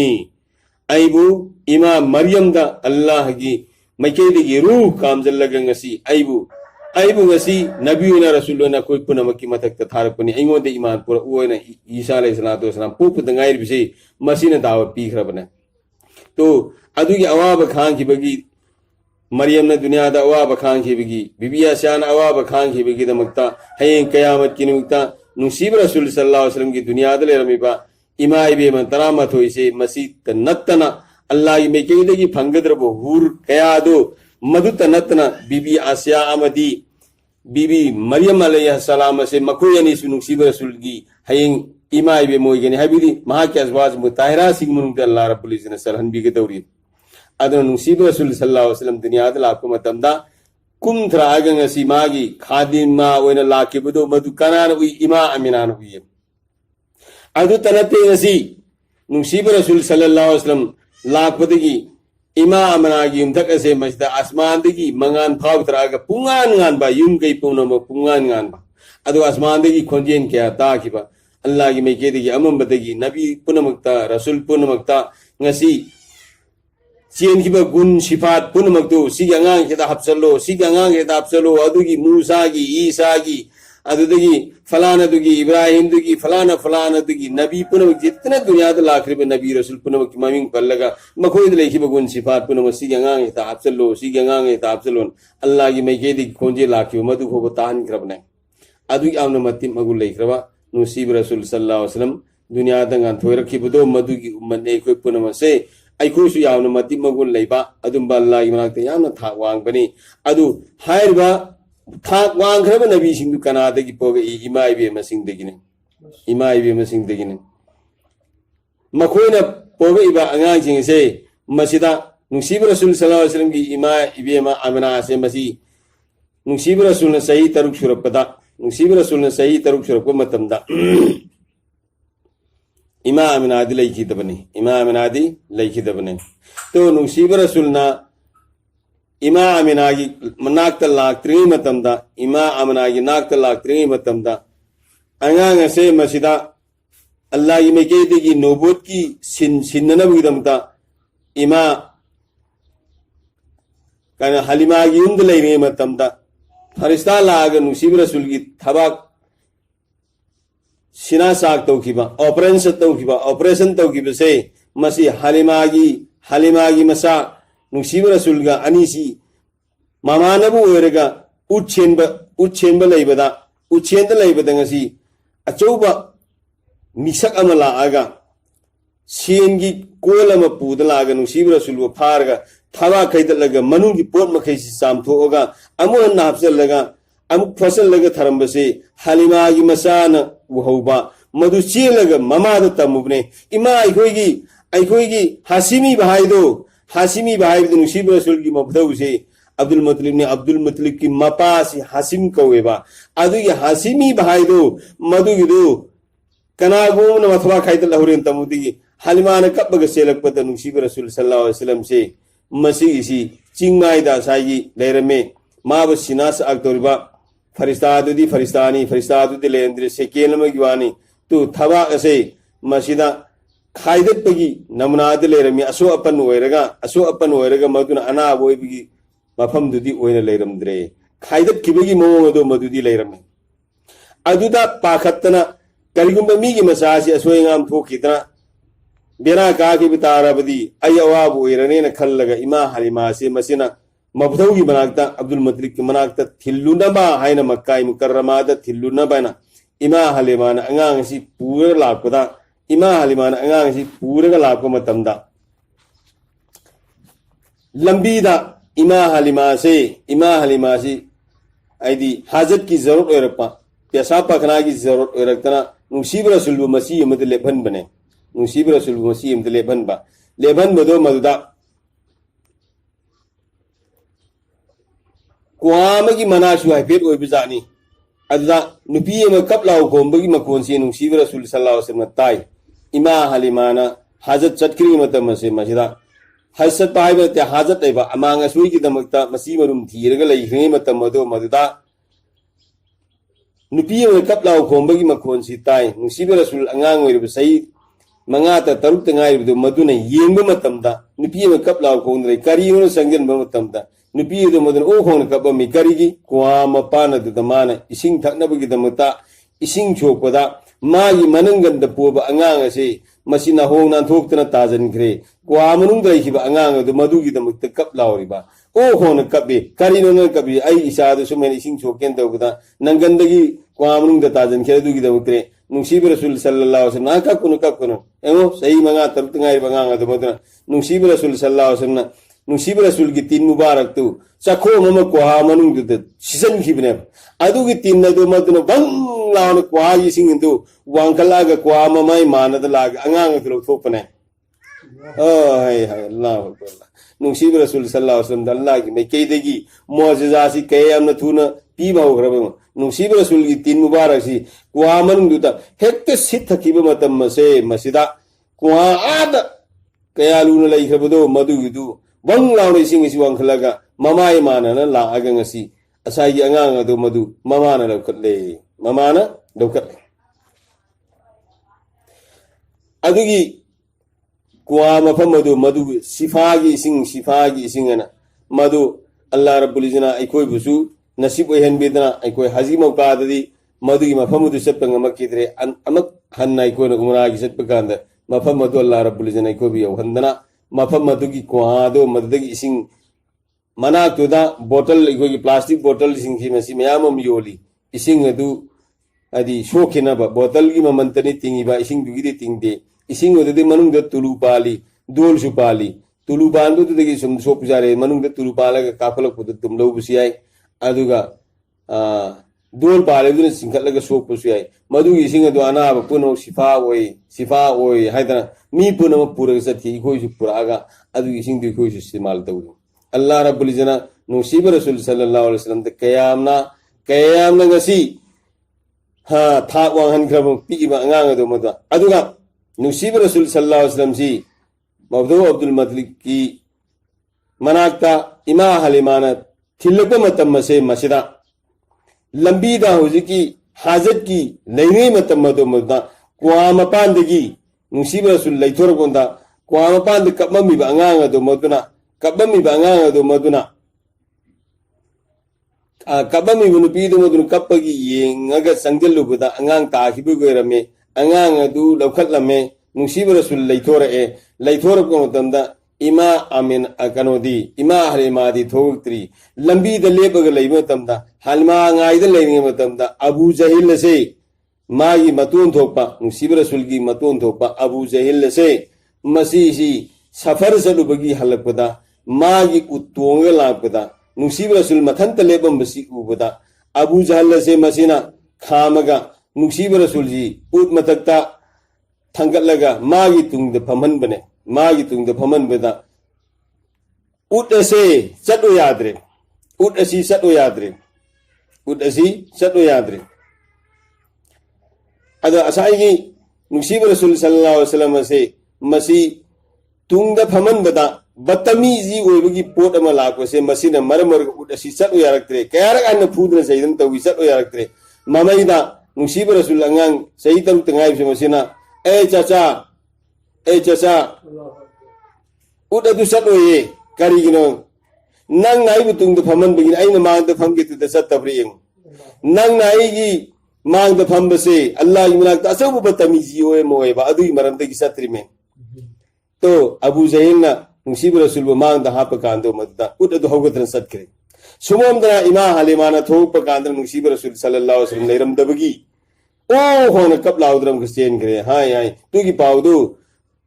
[SPEAKER 1] ऐबु इमाम मरियम दा अल्लाह की मैं कह देगी रूह काम जल्लगा ngasi ऐबु ngasi नबी होना रसूल होना कोई पुनमकी मथक थारक पनी ऐंगो दे ईमान पूरा होना ईसा अलैहिस्सलातु वस्सलाम पुप दंगाइर बिसे मसीना दावत पीखरबना तो अदुगी अवाब खान की बगी मरियम ने दुनिया दा अवाब खांखिबगी बीबी आसियान अवाब खांखिबगी दमकता हयें कयामत की निमित्ता नुसीब रसूल सल्लल्लाहु अलैहि वसल्लम की दुनिया दले रमीबा इमा इबे मन तरामत होइसे मसीत नत्तना अल्लाह की मेकेदगी फंगद्रबो हुर कयादो मदुत नत्तना बीबी आसिया अमदी बीबी मरियम अलैहिस्सलाम से मकोयनी नुसीब रसूल की हयें इमा इबे मोइगनी हबिदी महा के अजवाज मुताहिरा सिगमुन अल्लाह रब्बुल इज्जत सलहन भी के दौरी अदन नुसीब रसूल सल्लल्लाहु अलैहि वसल्लम दुनिया दा लाको मतमदा कुमथरा आगंग असि मागी खादिमा ओइना लाकिबदो मदु कनान उई इमा अमिनान उई अदु तनते असि नुसीब रसूल सल्लल्लाहु अलैहि वसल्लम लाकपदगी इमा अमनागी उमथक असे मस्जिद आसमान दगी मंगान फावथरागा पुंगान गान बा युम गई पुनम पुंगान गान बा अदु आसमान दगी खोंजेन क्या ताकिबा अल्लाह की मैं केदगी अमंबदगी नबी पुनमक्ता रसूल पुनमक्ता ngasi चेन की गुण सिफात पुनमक्तु सिगी अंगांग हेदा हप्सलो सिगी अंगांग हेदा हप्सलो अदुगी मूसा की ईसा की अदुगी फलाना दुगी इब्राहिम दुगी फलाना फलाना दुगी नबी पुनमक जितने दुनिया दा लाखरे में नबी रसूल पुनमक ममिंग पल्लगा मखोइद लेखि गुण सिफात पुनमक सिगी अंगांग हेदा हप्सलो सिगी अंगांग हेदा हप्सलो अल्लाह की मैं केदी खोंजे लाखि मदु को तान करबने अदुगी आमन मति मगुल लेखरबा नुसीब रसूल सल्लल्लाहु अलैहि वसल्लम दुनिया दा गान थोय रखिबदो मदुगी उम्मत ने कोई पुनमक से ऐखोसु यावना मति मगुल लेबा अदुंबा अल्लाह की मनाक्ते यावना थाक वांगबनी अदु हायरबा थाक वांगखरबा नबी सिंधु कनादगी पोग इमा इबे मसिंगदगिने इमा इबे मसिंगदगिने मखोइना पोग इबा अंगांसिंग से मसिदा नुसीब रसूल सल्लल्लाहु अलैहि वसल्लम की इमा इबे मा अमना से मसी नुसीब रसूल ने सही तरुक सुरपदा नुसीब रसूल ने सही तरुक सुरपको मतमदा इमा अमिनादी लैखिदबने इमा अमिनादी लैखिदबने तो नुसीब रसूलना इमा अमिनागी नाक्ता लाक्त्रि मतमदा इमा अमिनागी नाक्ता लाक्त्रि मतमदा अंगांग से मसिदा अल्लाह की मेकेदगी नोबोत की सिन्ननबगिदमता इमा काना हलिमागी उंद लैरे मतमदा फरिश्ता लाग नुसीब रसूल की थबाक सिना साक तौखिबा ऑपरेशन तौखिबा से मसी हलिमागी मसा नुसीब रसूल गा अनीसी मामानबु ओरगा उच्छेनबा लैबदा ngasi अचौबा मिसक अमा लागा सेनगी कोल अमा पुदा लागा नुसीब रसूल वो फारगा थवा खैदलगा मनुंगी पोट मखैसी सामथोगा अमुन नापसलगा अमुक फसल लगा थरंबसे हलिमागी मसाना वहौबा मधु चेलगा ममाद तमुबने इमा अखोगी हासिमी बहाइदो नुसीब रसूल की मबदौ से अब्दुल मुतलिब ने अब्दुल मुतलिब की मपासी हासिम कौवेबा अदुगी हासिमी भाईदो मदुगिदो कनागुम मथवा खाइद लहुरेन तमुदी हलिमान कब्बग सेलकपद नुसीब रसूल सल्लल्लाहु अलैहि वसल्लम से मसीसी चिंगाइदा साई लेरमे माब सिनास अक्तोरिबा फरिस्तादुदी फरिस्तानी फरिस्तादुदी लेंद्र सेकेल मगिवानी तु थवा असे मसीदा खाइदपगी नमुनाद लेरमे असो अपन ओइरगा मदुना अना बोइबगी मफमदुदी ओइना लेरमद्रे खाइदपकिबगी मोंगदो मदुदी लेरमे अदुदा पाखत्तना करिगुंबा मीगी मसासी असोयंगाम थोकितना बेरा कागी बितारबदी अय अवाब ओइरनेना खल्लगा इमा हलिमा से मसिना मबदौगी मनाक्ता अब्दुल मुतलिब की मनाक्ता थिल्लुनबा हाइना मक्का मुकर्रमादा थिल्लुनबाना इमा हलिमान अंगांगसी पूरा लापदा इमा हलिमान अंगांगसी पूरा लाप मतमदा लंबीदा इमा हलिमा से आइदी हाजत की जरूरत ओइरपा पैसा पखना की जरूरत ओइरतना नुसीब रसूल मसी मद लेभन बने नुसीब रसूल मसी मद लेभन बदो मदुदा क्वामगी मनासु हाइफेट ओइबजानी अदुदा नुपी एम कपलाउ गोंबगी मकोनसी नुसीब रसूल सल्लल्लाहु अलैहि वसल्लम ताई इमा हलिमाना हाजत चटकरी मतम से मसिदा हजत पाइबे ते हाजत लेबा अमांग असुई की दमकता मसी मरुम थीरगा लैखने मतम मदो मदुदा नुपी एम कपलाउ गोंबगी मकोनसी ताई नुसीब रसूल अंगांग ओइरब सही मंगाता तरुक तंगाइबदो मदुना येंब मतमदा नुपी एम कपलाउ गोंद्रे करियोन संगन मतमदा नुपी दो मदन ओ खोन कबमी करिगी क्वा मपान दमाना इसिंग थकनबगी दमता इसिंग छोकदा मागी मनंगन पोब अंगांग से मसिना होंगना थोक्तना ताजनख्रे क्वा मनुंग दैखिबा अंगांग दो मदुगी दमत कप लावरिबा ओ खोन कबे करिनो न कबे आई इसादो सुमेन इसिंग छोकेन तौगदा नंगंदगी क्वा मनुंग ताजनख्रे दुगी दमत्रे नुसीब रसूल सल्लल्लाहु अलैहि वसल्लम ककुनो एमो सही मंगा तरुतंगाइ बंगांग दो मदना नुसीब रसूल सल्लल्लाहु अलैहि वसल्लम नुसीब रसूल की तीन मुबारक तु चखो मम क्वा मनुंग दु सिसन खिबने अदुगी तीन नदु मदुन बंग लावन क्वा यिसिंग दु वांखलागा क्वा ममाई मानद लाग अंगांग दु थोपने ओ हाय हाय अल्लाह अकबर नुसीब रसूल सल्लल्लाहु अलैहि वसल्लम अल्लाह की मेकेदगी मोजजा सी कयम न थुन पीबा होग्रब नुसीब रसूल की तीन मुबारक सी क्वा मनुंग दु हेक्ट सिथ खिब मतम से मसिदा क्वा आद कयालुन लैखबदो मदुगी दु बंग लाउन इसिंग इसी वांखलागा ममाई मानना लागा ngasi asai angang adu madu mamana daukatle adugi kwa mafam madu sifagi ising ana madu allah rabbul izna aikoi busu nasib ohen bedana aikoi haji mauka dadi madu gi mafam du sep ngamakidre amak hanna aikoi na umra gi sep kanda mafam madu allah rabbul izna aikoi bi handana mafam madu gi kwa do madagi ising मना तुदा बोतल इकोगी plastic बोतल सिंगी मसी मयामम योली इसिंग अदु अदि शोखिना बा बोतल की ममंतनी तिंगी बा इसिंग दुगिदि तिंगदे इसिंग अदु मनुंग द तुलु पाली दोल सु पाली तुलु बांदु तुदगी सुम सोप जारे मनुंग द तुलु पालग काफलक पुद तुम लो बुसियाई अदुगा दोल पाले दुन सिंखलग सोप बुसियाई मदु इसिंग अदु अना पुनो सिफा ओय हाइदना मी पुनो पुरग सथि इखोय सु पुरागा अदु इसिंग दु इखोय सु इस्तेमाल तौदु अल्लाह रब्बुल इज़्ज़त नुसीब रसूल सल्लल्लाहु अलैहि वसल्लम कयामना ngasi ha tha wang han khrabung pi ba angang ado mada aduga नुसीब रसूल सल्लल्लाहु अलैहि वसल्लम सी मबदू अब्दुल मुतलिब की मनाक्ता इमा हलिमाना थिलक मतम से मसिदा लंबी दा हुजिकी हाजत की लेंगे मतम मदो मदा क्वा मपांदगी नुसीब रसूल लैथोर गोंदा क्वा मपांद कबमी ba angang ado maduna kabami bangang ado maduna kabami bunu pidu maduna kapagi yengaga sangjelu buda angang ta hibu goirame angang adu laukhatlame नुसीब रसूल लैथोर को मतमदा इमा आमिन अकनोदी इमा हलिमादी थोक्त्री लंबी द लेबग लैब मतमदा हलमा गाइद लैने मतमदा अबू जहिल से मागी मतून थोपा नुसीब रसूल की मतून थोपा अबू जहिल से मसीसी सफर सलुबगी हलकदा मागी उतोंग लापदा नुसीब रसूल मथंत लेबम बसी उबदा अबू जहल से मसीना खामगा नुसीब रसूल जी उत मतकता थंगलगा मागी तुंग फमन बने मागी तुंग फमन बदा उत से चलो यादरे ꯎꯠ ꯑꯁꯤ ꯆꯠꯂꯣ ꯌꯥꯗ꯭ꯔꯦ ꯎꯠ ꯑꯁꯤ ꯆꯠꯂꯣ ꯌꯥꯗ꯭ꯔꯦ ꯑꯗ ꯑꯁꯥꯏꯒꯤ ꯅꯨꯡꯁꯤꯕ ꯔꯁꯨꯜ ꯁꯜꯂꯜꯂꯥꯍꯨ ꯑꯂꯩꯍꯤ ꯋꯁꯜꯂꯝ ꯑꯁꯤ ꯃꯁꯤ ꯇꯨꯡꯗ ꯐꯝꯍꯟꯕꯗ ꯕꯠꯇꯃꯤꯖꯤ ꯑꯣꯏꯕꯒꯤ ꯄꯣꯠ ꯑꯃ ꯂꯥꯛꯄꯁꯦ ꯃꯁꯤꯅ ꯃꯔꯝ ꯑꯣꯏꯔꯒ ꯎꯠ ꯑꯁꯤ ꯆꯠꯂꯣ ꯌꯥꯔꯛꯇ꯭ꯔꯦ ꯀꯌꯥꯔꯛ ꯍꯟꯅ ꯐꯨꯗꯅ ꯆꯩꯗꯅ ꯇꯧꯏ ꯆꯠꯂꯣ ꯌꯥꯔꯛꯇ꯭ꯔꯦ ꯃꯃꯩꯗ ꯅꯨꯡꯁꯤꯕ ꯔꯁꯨꯜ ꯑꯉꯥꯡ ꯆꯍꯤ 3 ꯉꯥꯏꯕꯁꯦ ꯃꯁꯤꯅ ꯆꯆꯥ ꯆꯆꯥ ꯎꯠ ꯑꯗꯨ ꯆꯠꯂꯣꯌꯦ ꯀꯔꯤꯒꯤꯅꯣ ꯅꯪꯅ ꯑꯩꯕꯨ ꯇꯨꯡꯗ ꯐꯝꯍꯟꯕꯒꯤꯅꯤ ꯑꯩꯅ ꯃꯥꯡꯗ ꯐꯝꯒꯦꯗꯨꯗ ꯆꯠꯇꯕ꯭ꯔꯥ ꯌꯦꯡꯉꯨ ꯅꯪꯅ ꯑꯩꯒꯤ ꯃꯥꯡꯗ ꯐꯝꯕꯁꯦ ꯑꯜलाꯍꯒꯤ ꯃꯅꯥꯛꯇ ꯑꯆꯧꯕ ꯕꯠꯇꯃꯤꯖꯤ ꯑꯃ ꯑꯣꯏꯕ ꯑꯗꯨꯒꯤ ꯃꯔꯝꯗꯒꯤ ꯆꯠꯇ꯭ꯔꯤꯃꯦ तो अबू जहील नुसीब रसूल मांग हाप कांदो मददा उट अदु होगदन सत्करे सुमोमदना इमा हालिमाना थोप कांद नुसीब रसूल सल्लल्लाहु अलैहि वसल्लम लेरम दबगी ओ होन कप लाउदरम क्रिश्चियन करे हाय हाय तुगी पाउदु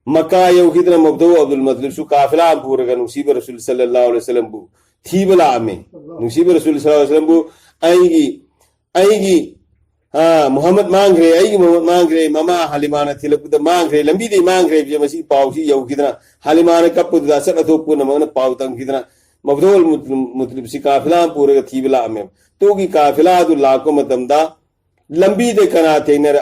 [SPEAKER 1] मक्का यौखिदना मब्दो अब्दुल मतलब सु काफिला पूरगा नुसीब रसूल सल्लल्लाहु अलैहि वसल्लम बु थीबला आमे नुसीब रसूल सल्लल्लाहु अलैहि वसल्लम बु आईगी मोहम्मद मांगरे मोहम्मद मांगरे ममा हलिमाना थिलपुद मांगरे लंबी दे मांगरे जे मसी पाउसी यौखिदना हलिमाना कपुदा सतथोपु नमना पाउ तंखिदना मबदोल मुतलिब सी काफिला पूरगा थीबला आमे तोगी काफिला दु लाको मतमदा लंबी दे कना थेनरे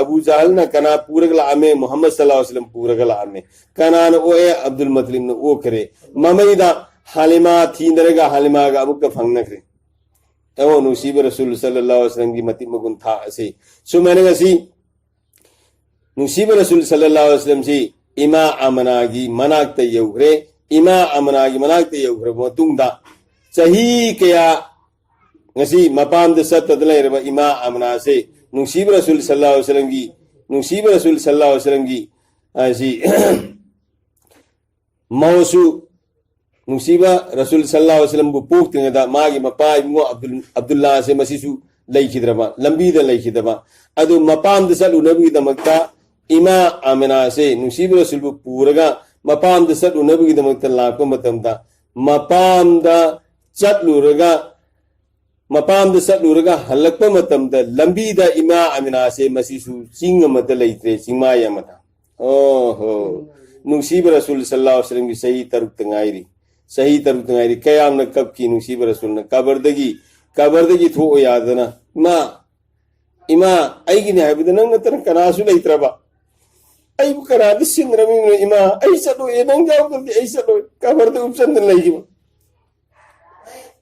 [SPEAKER 1] अबू जहल ना कना पूरगला आमे मोहम्मद सल्लल्लाहु अलैहि वसल्लम पूरगला आमे कना न ओ अब्दुल मतलब न ओ करे ममईदा हलिमा थीनरेगा हलिमा गा अमुक फंगनखरे एवो नुसीब रसूल सल्लल्लाहु अलैहि वसल्लम की मति मगुन था असे सो मैंने गसी नुसीब रसूल सल्लल्लाहु अलैहि वसल्लम सी इमा अमना की मनाकते यौखरे इमा अमना की मनाकते यौखरे मतुंगदा चही कया ngasi mapam de sat tadlai raba ima amna se nusib rasul sallallahu alaihi wasallam gi nusib rasul sallallahu alaihi wasallam gi asi mausu nusiba rasul sallallahu alaihi wasallam bu puk tinga da magi mapai mo abdullah se masisu laikhidraba lambi da laikhidaba adu mapam de salu nabi da makta ima amna se nusib rasul bu puraga mapam de salu nabi da makta lakpa matam da mapam da chatluraga मपाम द सलुरगा हलकप मतम द लंबी the इमा अमिना से मसीसु चिंग मत लैत्रे चिंगमा यमता ओहो नुसीब रसूल सल्लल्लाहु अलैहि वसल्लम की सही तरुक तंगाइरी कयाम न कब की नुसीब रसूल न कबरदगी थो यादना इमा आईगी ने हाबिद नंग नतर कनासु लैत्रबा आई बु करा दिसिंद्रमी इमा आई सलो ये नंग जाव कर आई सलो कबरद उपचंद लैगी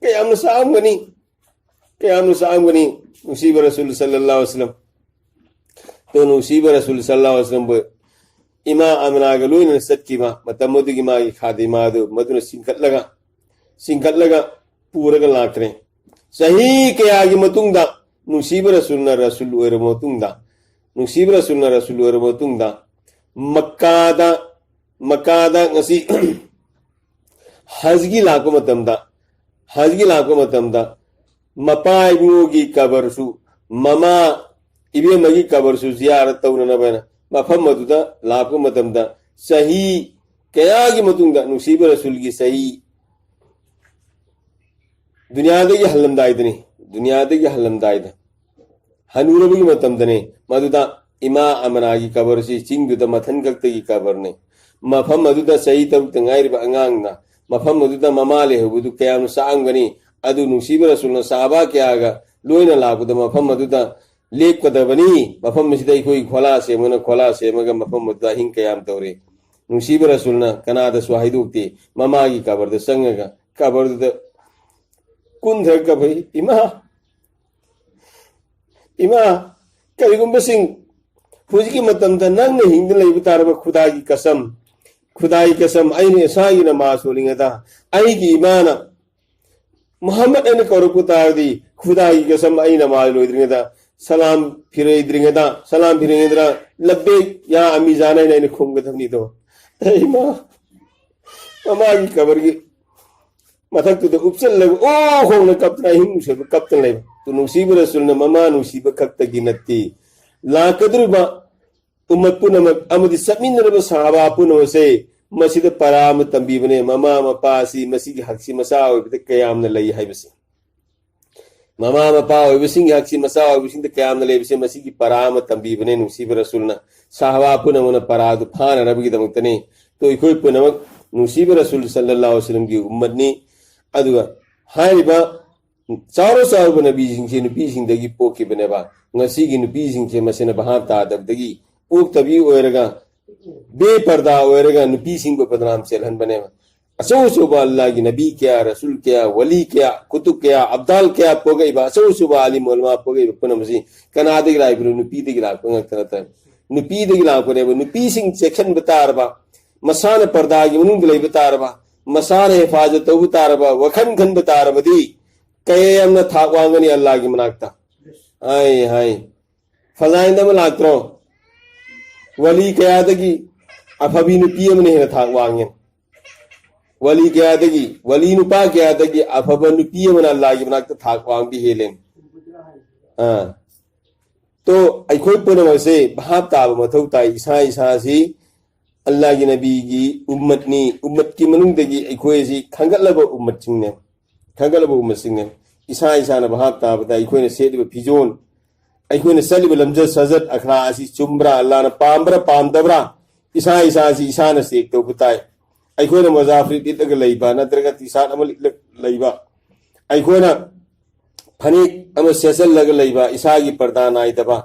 [SPEAKER 1] कयाम न सामगनी कयाम सामगनी नुसीब रसूल सल्लल्लाहु अलैहि वसल्लम तो नुसीब रसूल सल्लल्लाहु अलैहि वसल्लम इमा अमना गलोइन सत्कीमा मतमदुगी मा खादिमा दो मदुन सिंखटलगा पूरगा लाखरे सही कयागी मतुंगदा नुसीब रसूलना रसूल ओर मतुंगदा नुसीब रसूलना रसूल ओर मतुंगदा मक्कादा ngasi हजगी लाको मतमदा मपाई मोगी कबरसु ममा इबे मगी कबरसु जियारत तौननबना मफम मदुदा लाको मतमदा सही कयागी मतुंगदा नुसीब रसूल की सही दुनियादगी हलमदाइदने हनूरबगी मतमदने मदुदा इमा अमनागी कबरसी चिंगदुदा मथन गक्तगी कबरने मफम मदुदा सही तरुक तंगाइरबा अंगांगना मफम मदुदा ममाले हबुदु कयाम सांगनी अदु नुसीब रसूलना साहबा क्यागा लोइना लाकुदा मफम मदुदा लेपकदबनी मफम मसिदा इखोई खोला सेमगा मफम मदुदा हिंग कयाम तौरे नुसीब रसूलना कनादा स्वाहिदुक्ति ममागी कबरद संगगा कबरद कुंधरगा भई इमा करिगुंबा सिंह हुजिकी मतमदा नंगना हिंग लैब तारबा खुदागी कसम आइने सागी नमा सोलिंगदा आइगी इमाना मोहम्मद ने कौरकु तारदी खुदा की कसम आई नमाज लोइद्रिंगदा सलाम फिरेद्रा लब्बे या अम्मी जाना ने खुमगदनी तो इमा ममा की कबर की मथक तो उपचल लग ओ होन कप्तना हिम से कप्तन ले तो नुसीब रसूल ने ममा नुसीब खक्त की नत्ती लाकदरुबा उम्मत पुनमक अमदि समिनरब सहाबा पुनवसे मसीद पराम तंबीबने ममा मपासी मसीगी हक्सी मसा ओबिते कयाम न लई हाइबसे ममा मपा ओबिसिंग हक्सी मसा ओबिसिंग कयाम न लेबसे मसीगी पराम तंबीबने नुसीब रसूलना साहबा पुनमन परादु फान रबगी दमतने तो इकोई पुनमक नुसीब रसूल सल्लल्लाहु अलैहि वसल्लम की उम्मतनी अदुगा हाइबा चारो चारो नबी Singh नुपी Singh दगी पोकिबनेबा ngasi gi nupi sing che masena bahap ta dagi uk tabi oiraga be parda oiraga nupi sing ko padram selhan bane asau suba allah gi nabi kya rasul kya wali kya kutub kya abdal kya pogai ba asau suba ali mulma pogai punamsi kana dagi rai bru nupi dagi la ko ngak ta nupi dagi la ko ne nupi sing section batar ba masana parda gi munung dilai batar ba masana hifazat to batar ba wakhan khan batar ba di kayam na thawangani allah gi manakta ai hai फलाइंदा में लागत्रो वली क्या दगी अफबी नुपी में है था वांगेन वली क्या दगी वली नुपा क्या दगी अफब नुपी में अल्लाह की बनाते था वांग भी हेलेन हाँ तो अखोई पुनः वैसे भाप ताब मथौ ताई ईसा ईसा सी अल्लाह की नबी की उम्मत की मनुंग दगी अखोई सी खंगलब उम्मत सिंह ने ईसा ईसा ने भाप ताब ताई अखोई ने सेद में फिजोन अखोन चलिब लमजद सजद अखरा असी चुम्ब्रा अल्लाह न पाम्ब्रा पामदब्रा ईसा ईसा सी ईसा न सेक तो बुताई अखोन मुजाफरी दितग लैबा नत्रगा तिसान अमल लैबा अखोन फनीक अम सेसल लग लैबा ईसा की पर्दा नाइदबा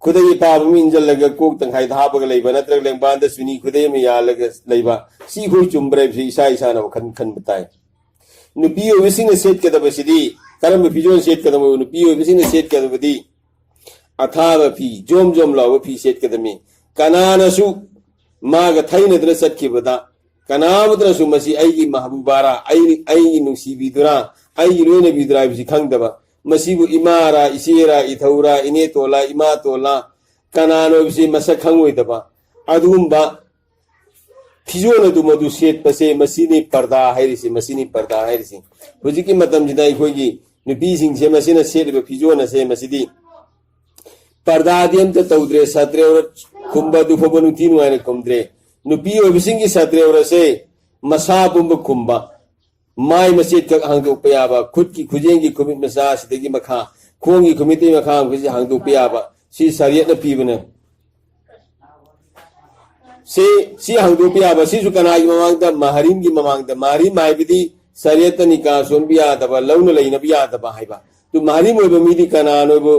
[SPEAKER 1] खुदगी पाब में इंजल लग कोक तंखाई धाबग लैबा नत्रग लेंबांद सुनी खुदे में या लग लैबा सी खु चुम्ब्रे से ईसा ईसा न खन खन बुताई नुपी ओबिसिन सेट कदबसिदी करम फिजोन सेट कदम नुपी ओबिसिन सेट कदबदी अथाब फी जोम जोम लाव फी सेट कदमी कनानसु माग थैनद्र सत्खिबदा कनामद्रसु मसी आईगी महबूबारा आई नुसीबीदुरा आई लोने बिदरा बिसी खंगदबा मसीबु इमारा इसेरा इथौरा इने तोला इमा तोला कनानो बिसी मसक खंगोइदबा अदुमबा फिजोन अदु मदु सेट पसे मसीनी पर्दा हाइरिसी हुजिकी मतम जिदा इखोगी नुपी सिंह से मसीना सेटबा फिजोन से मसीदी पर्दादियम तौद्रे सत्रे और कुंभा दुफबनु तीन वाले कुंद्रे नुपी ओबिसिंग की सत्रे और से मसा बुंब कुंभा माय मस्जिद का हांगदो पयाबा खुद की खुजेंगी कुमित मसा सिदगी मखा खोंगी कुमिते मखा खुजे हांगदो पयाबा सी सरियत न पीबने सी हांगदो पयाबा सी सुकनागी ममांगदा महरीम की ममांगदा महरीम मायबिदी सरियत निकाह सोन बिया दबा लौन लैन बिया दबा हाइबा तो महरीम ओबो मिदी कनान ओबो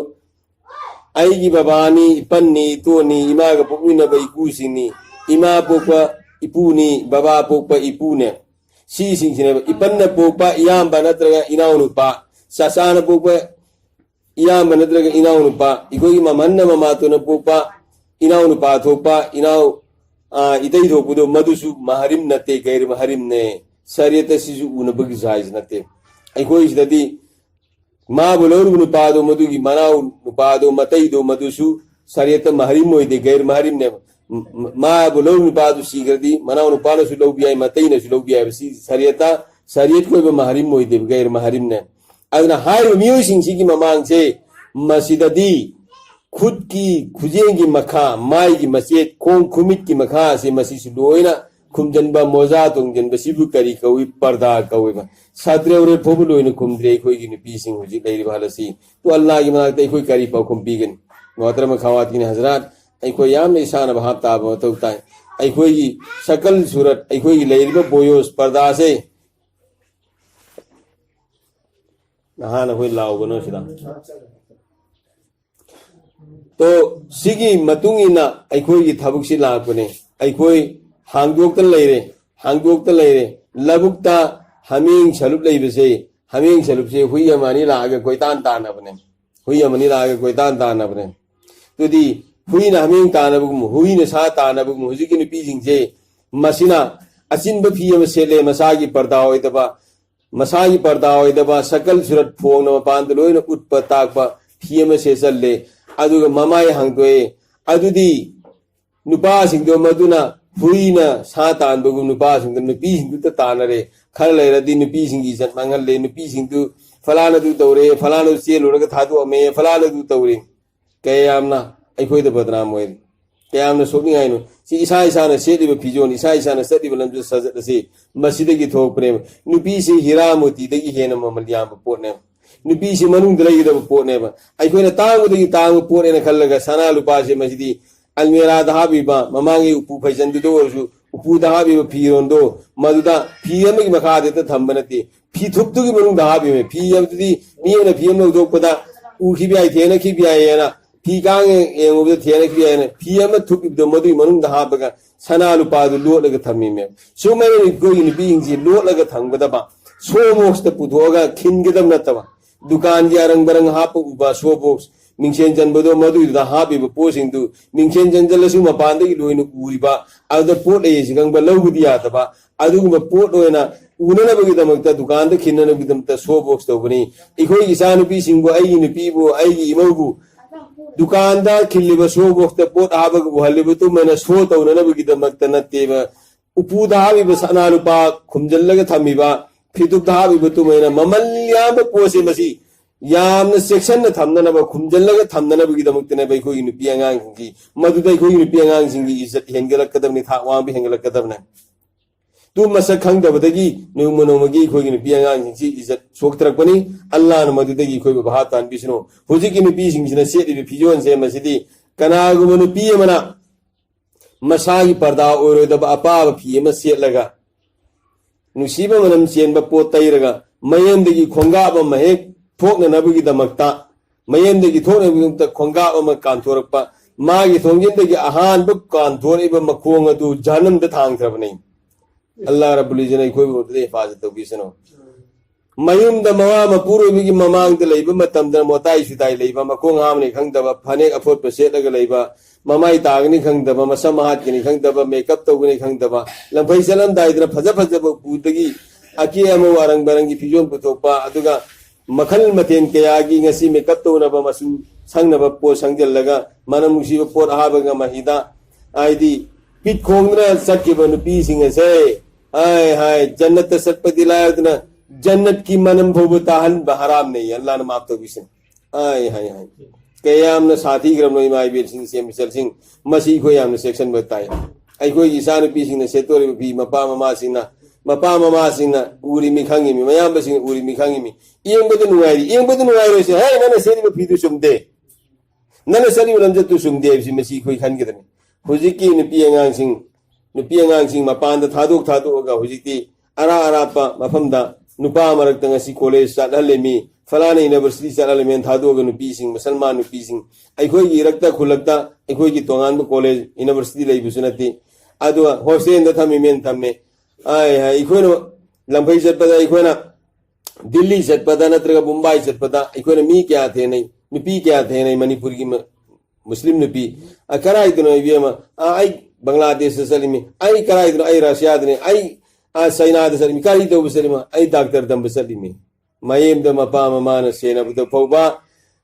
[SPEAKER 1] आईगी बाबानी इपन्नी तोनी इमा का पुकमिन बा इकूसिनी इमा पोपा इपूनी बाबा पोपा इपूने सी सिंगसिने इपन्न पोपा इयाम बनत्रगा इनाउनुपा ससान पोपा इयाम बनत्रगा इनाउनुपा इकोगी ममन्न ममातोन पोपा इनाउनुपा थोपा इनाउ इतै थोपुदो मधुसु महरिम नते गैर महरिम ने शरीयत सिजु उनबगी जायज नते अखोई सिददी मा बुलोरु नुपादो मधुगी मनाउ नुपादो मतैदो मधुसु शरीयत महरिम होइदे गैर महरिम ने मा बुलोरु नुपादो सीगरदी मनाउ नुपानो सु लौबियाय मतैन सु लौबियाय सी शरीयत को महरिम होइदे गैर महरिम ने अदना हाय मियो सिंसी की ममांग से मसीददी खुद की खुजेंगी मखा माई की मसेत खोंग खुमित की मखा से मसीसु लोइना खुमजनबा मोजा तोंजनबा सिबु करी कवी पर्दा कवीबा साद्रे और फोबु लोइना खुमद्रे खोइगी नुपी सिंह हुजि लैरिबा हलसी तो अल्लाह की मनाते खोइ करी पाउ खुम बिगन मोहतरम खवातीन हजरात अखोई याम इशान भाव ताब तौताय अखोई सकल सूरत अखोई लैरिबा बोयोस पर्दा से नहान होई लाउ बनो सिदा तो सिगी मतुंगिना अखोई की थबुकसी लापने अखोई हांगदोक्ता लेरे लबुक्ता हमिंग सलुप लेबसे हमिंग सलुप से हुई अमानी लागे कोइतान तानबने तुदी हुई न हमिंग तानबुम हुई न सा तानबुम हुजिकी नुपी सिंगसे मसिना अचिनब फी अम सेले मसागी पर्दा होइदबा सकल सुरत फोंग न मपान लोइन उटप ताकपा फी अम से चल्ले अदुगा ममाय हांगदोए अदुदी नुपा सिंगदो मदुना हुईना सा तानबगु नुपा सिंग नुपी सिंग तानरे खर लेरदी नुपी सिंग इज्जत मंगल नुपी सिंग फलाना दु तौरे फलाना चेल लोरग थादु अमे फलाना दु तौरे कयामना अखोई द बदनाम होय कयामना सोकिंग आइनो सी ईसा ईसाना सेदिबे फिजोन ईसा ईसाना सदिबे लमजु सजत से मसिदगी थोक प्रेम नुपी से हीरा मोती दगी हेन ममल याम पोटने नुपी से मनुंग दलैदब पोटने अखोइना तांगदगी तांग पोटने खल्लगा सना लुपा से मसिदी अलमेरा धाबीबा ममांगी उपु फैजन दुदो उपूदा हाबी फीरोंदो मदुदा फी अमगी मखादे थंबनते फी थुप्तुगी मनुंग हाबी में फी अबदी मीना फी अम लौदोकपदा उखिबी आइ थेना खिबी आइना फी कांग एंगोबदे थेना खिबी आइना फी अम थुपिबदो मदुई मनुंग हाबगा सना लुपादु लोटलगा थम्मी में सुमेन गोइनि बीइंगजी लोटलगा थंगबदबा सो बॉक्स त पुथोगा खिनगदम नतबा दुकान की अरंग बरंग हाप उबा सो बॉक्स मिंगसेन जनबदो मदुइदा हाबिबा पोसिंदु मिंगसेन जनजलसु मपानदगी लोइनु उरिबा अदा पोट एसि गंगबा लौगुदी यातबा अदुगुबा पोट ओइना उननबगिदमक्ता दुकान द खिन्ननबगिदमक्ता सो बॉक्स तौबनी इखोई इसानुपी सिंगबो अई नुपीबो अई इमौबु दुकान दा खिल्लिबा सो बॉक्स त पोट हाबग बुहल्लिबो तुमना सो तौननबगिदमक्ता नत्तेबा उपुदा हाबिबा सनालुपा खुमजल्लगा थम्मिबा फितुब हाबिबा तुमना ममल याम पोसे मसी याम सेक्शन न थमननबा खुमजल्लगा थमननबगिदमक्तने बैखोई नुपी अंगांगी मदुदै खोई नुपी अंगांसिंगी इज्जत हेंगलकदमनि था वांबि हेंगलकदमने तू मसक खंगदबदगी नोमनोमगी खोई नुपी अंगांसिंगी इज्जत सोक्तरकपनि अल्लाह न मदुदैगी खोई बहा तानबिसनो हुजिकी नुपी सिंगसिना सेदिबि फिजोन से मसिदी कनागुम नुपी अमना मसागी पर्दा ओरोदब अपाब फी अम सेटलगा नुसीबा मनम चेनबा पोत तैरगा मयेमदगी खोंगाब महेक थोकननबगिदमक्ता मयेमदगी थोकनबगिदमक्ता खोंगाब अम कांथोरकपा मागी थोंगिनदगी अहानब कांथोरइबा मखोंग अदु जानमद थांगथरबनि अल्लाह रब्बुल इज्जत इखोय बोदे हिफाजत तौबिसनो मयुमद मवा मपुरोबिगी ममांगद लैबा मतमद मोताई सुताई लैबा मखोंग हामने खंगदबा फनेक अफोट पसेटलगा लैबा ममाई तागनी खंगदबा मसम हातगनी खंगदबा मेकअप तौगनी खंगदबा लंफै चलम दाइदना फज फजब पुदगी अकी अम वारंग बरंगी फिजोन पुथोपा अदुगा मखल मतेन कयागी ngasi मेकअप तौनबा मसु संगनबा पो संगजलगा मनम मुसीबा पोट हाबगा महिदा आइदी पिट खोंगना सकिबा नुपी सिंगसे हाय हाय जन्नत सत्पति लायदना जन्नत की मनम भोब ताहन हराम नहीं अल्लाह ने माफ तो बिसन हाय हाय हाय कयाम न साथी ग्रम नो इमाई बीर सिंह से मिसल सिंह मसी को याम सेक्शन बताया आई कोई ईसान पी सिंह ने सेतोरे भी मपा ममा सिंह ना उरी मी खंगी मी मयाम सिंह उरी मी खंगी मी येंग बद नुआई से है नने सेरी में फीदु सुमदे नने सरी रंजत तु सुमदे बि मसी कोई खन गदने हुजिकी नुपी अंगांग सिंह मपान द थादोक हुजिकी अरा अरापा मफमदा नुपा मरक तंगसी कॉलेज चाहलेमी फलाना यूनिवर्सिटी चाहलेमेन थादोग नुपी सिंह मुसलमान नुपी सिंह अखोई रक्ता खुलक्ता अखोई तोंगान कॉलेज यूनिवर्सिटी लेबुसु नते अदुआ हॉस्टेल द थमीमेन थमे आय हाय अखोई लंफई चटपदा अखोई दिल्ली चटपदा नत्रगा मुंबई चटपदा अखोई मी क्या थे नहीं नुपी क्या थे नहीं मणिपुर की मुस्लिम नुपी कराइदनो इबेमा आई बांग्लादेश सलिमी आई कराइदनो आई रशिया दने आई चाइना सलिमी करी तब सलिमा आई डॉक्टर दम सलिमी Mayem the Mopa ममान सेनबद फौबा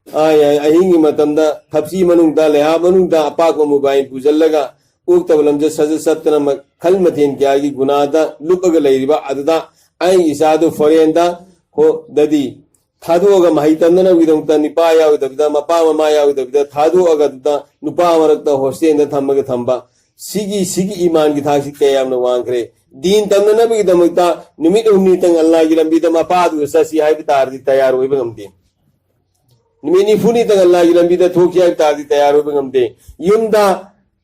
[SPEAKER 1] I अहिंगी मतमदा थपसी मनुंगदा लेहा मनुंगदा अपाक mobile पुजल्लगा उक्तब लमज सज सत्तन खल मथेन क्यागी गुनादा लुपग लैरिबा अददा आई इसादु फरेंदा हो ददी थादोगा महितंदना विदंगता निपा यावदबदा मपा ममा यावदबदा थादोगा नुपा मरकता हॉस्टेल थम्मग थम्बा सिगी ईमान की थासी कयाम न वांगरे दीन तमनबगिदमक्ता निमित हुमनी तंग अल्लाह की लंबीदा मपादु ससी हाइब तारदी तैयार होइबे गमदे निमित निफुनी तंग अल्लाह की लंबीदा थोकिया तारदी तैयार होइबे गमदे युमदा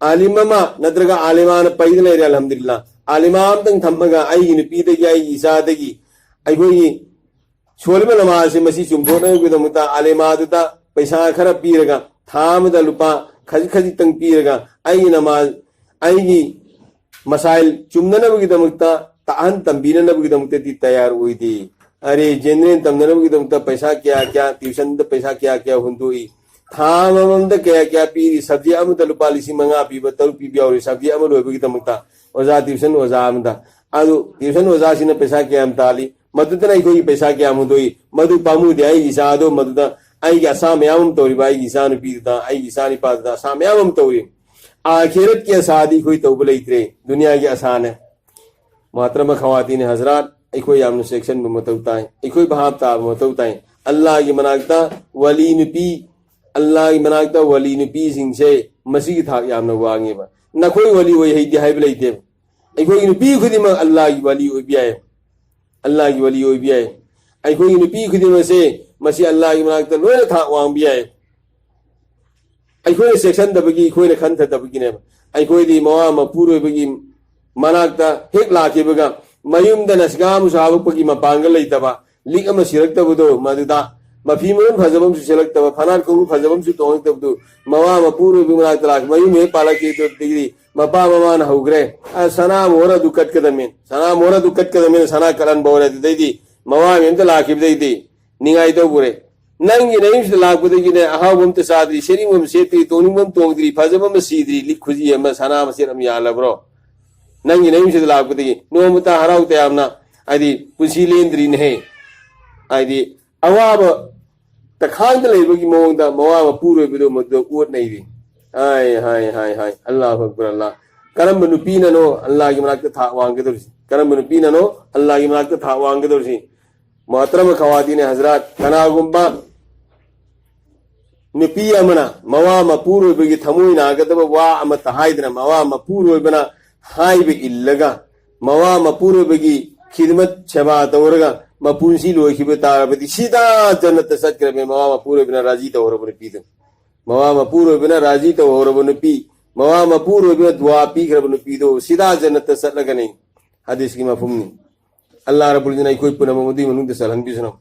[SPEAKER 1] आलिममा नद्रगा आलिमान पैदले रे अल्हम्दुलिल्लाह आलिमाम तंग थम्मगा आई निपीदगी आई इसादगी अइगोई सोलबे नमाज से मसी चुमथोनबगिदमक्ता आलिमादुदा पैसा खरा पीरगा थामदा लुपा खजी तंग पीरगा आई नमाज आई मसाइल चुमनबगिदमक्ता ताहन तंबीनबगिदमक्ता ती तैयार हुई थी अरे जेनरेन तमनबगिदमक्ता पैसा क्या क्या ट्यूशन द पैसा क्या क्या हुंदुई थाममद क्या क्या पीरी सब्जी अमद लुपा लिसिंग मंगा पीब तरु पीबी और सब्जी अमद लोबगिदमक्ता ओजा ट्यूशन ओजा अमदा अदु ट्यूशन ओजा सिन पैसा क्या अमताली मदुदना इखोई पैसा क्या अमदोई मदु पामुदे आई इसादो मदुदा आई असा मयाम तोरिबा आई इसान पीदा आई इसानी पादा सा मयाम तोरी आखिरत की आसादी कोई तौबा लेत्रे दुनिया की आसान है मोहतरमा खवातीन हजरात इकोई आमने सेक्शन में मतौताएं इकोई बहाबता मतौताएं अल्लाह की मनाकता वली नुपी सिंह से मसी की था यामने वांगे बा न कोई वली वही है दिहाई लेते इकोई नुपी खुदी में अल्लाह की वली होई बियाए अल्लाह की वली होई बियाए इकोई नुपी खुदी में से मसी अल्लाह की मनाकता लोए था वांग बियाए अखोई सेक्शन दबगी अखोई खंथ दबगी ने अखोई दी मवा मपुरोबगी मनाक्ता हेक लाखिबगा मयुमदा नसगा मुसाबपगी मपांगा लेतबा लिक अमा सिरक्तबदो मदुदा मफी मन फजबम सु सिरक्तबा फनार को फजबम सु तोंगतबदो मवा मपुरो बिमनाक्ता लाख मयुम हे पालकी तो डिग्री मपा ममान हौग्रे सना मोरा दुकट कदमेन सना करन बोरे दैदी मवा मेंत लाखिबदैदी निगाई तो बुरे नंगी नहीं से लाखबदगी ने अहावम त सादरी सेरिमम सेती तोनिमम तोंगद्री फजबम सीद्री लिक खुजी अमा सना मसिरम यालब्रो नंगी नहीं से लाखबदगी नोमता हराउते आमना आदि पुसी लेंद्री ने आदि अवाब तखांद लेबगी मोंगदा मवा पूरो बिदो मदो उट नहीं दी हाय अल्लाह अकबर अल्लाह करम नुपीना नो अल्लाह की मनाक था वांगदोरसी करम नुपीना नो अल्लाह की मनाक था वांगदोरसी मोहतरम खवातीन हजरात कनागुंबा नुपी अमना मवा मपूरो बिगी थमुई नागदब वा अम तहाइदना मवा मपूरो बना हाइबे इल्लगा मवा मपूरो बिगी खिदमत छबा तोरगा मपुंसी लोखिबे तारबदी सीधा जन्नत सत्करबे मवा मपूरो बिना राजी तोरबने पीद मवा मपूरो बिना राजी तोरबने पी मवा मपूरो बिना दुआ पी करबने पीदो सीधा जन्नत सत्लगने हदीस की मफहूम अल्लाह रब्बुल इज्जत कोई पुना ममुदी मनु दे सलन बिसनो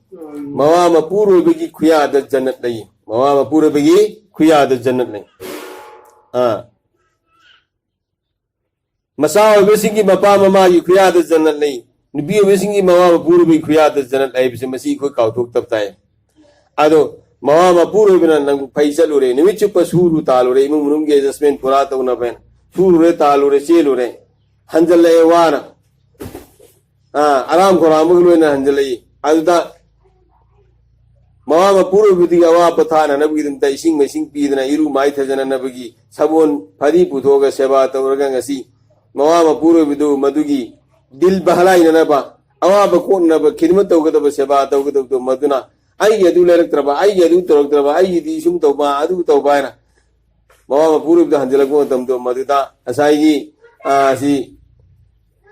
[SPEAKER 1] मवा मपूरो बिगी खुया द जन्नत नहीं मवा मपूरो बिगी खुया द जन्नत नहीं हां मसाओ बेसिंगी मपा ममा की खुया द जन्नत नहीं निबियो बेसिंगी मवा मपूरो बिगी खुया द जन्नत नहीं बिसे मसी कोई काउथोक तब ताए आदो मवा मपूरो बिना नंग पैसल उरे निमिच पसूरु तालुरे इमु मुनुंगे एडजस्टमेंट पुरा तो न बेन सूरुरे तालुरे चेलुरे हंजले वाना आराम खुराम लोना हंजलई अदुदा मवा मपूरो बिदी अवा पथाना नबगी दम तइसिंग मेसिंग पीदना इरु माइ थजना नबगी सबोन फदी पुथोगा सेवा तवरगा ngasi मवा मपूरो बिदु मदुगी दिल बहलाई नबा अवा बकोन नब खिदमत तवगदब सेवा तवगदब मदुना आई यदु लेरक्त्रबा आई यदु तरक्त्रबा आई यदि सुम तवबा अदु तवबाना मवा मपूरो बिदु हंजलगो तम तो मदुदा असाईगी सी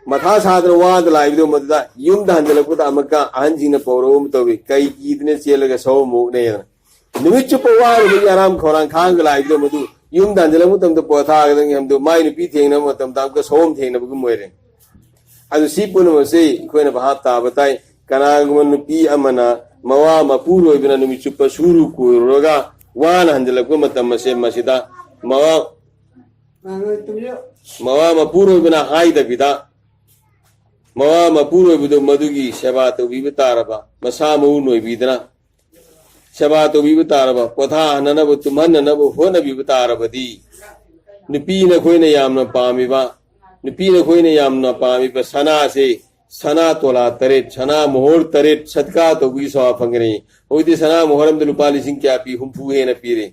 [SPEAKER 1] मथा सादर वाद लाइबदो मददा युम द हंजलकुदा अमका अहंजिन पौरोम तवे कई कीदने चेलगा सौ मोने निमिच पवार बि आराम खोरां खांग लाइबदो मदु युम द हंजलमु तम तो पोथा गदंग हमदो माइ नुपी थेंगना मतम ताम का सोम थेंगना बगु मोइरे अदु सिपुन मसे कोइना भाप ता बताई कनागुम नुपी अमना मवा मपूरो बिना निमिच पसुरु कोरोगा वान हंजलकु मतम मसे मसिदा मवा मपूरो बिना हाई दबिदा मवा मपूरो बिदो मदुगी सेवा तो बिबतारबा मसा मऊ नोइबिदना सेवा तो बिबतारबा पोथा हननब तुमहननब होन बिबतारबदी नुपी न खोइना यामना पामिबा नुपी न खोइना यामना पामिबा सना से सना तोला तरेट सना मोहर तरेट सदका तो बि सवा फंगरे होइदि सना मोहरम दु लुपा लिसिंग क्या पी हुंफू हेना पीरे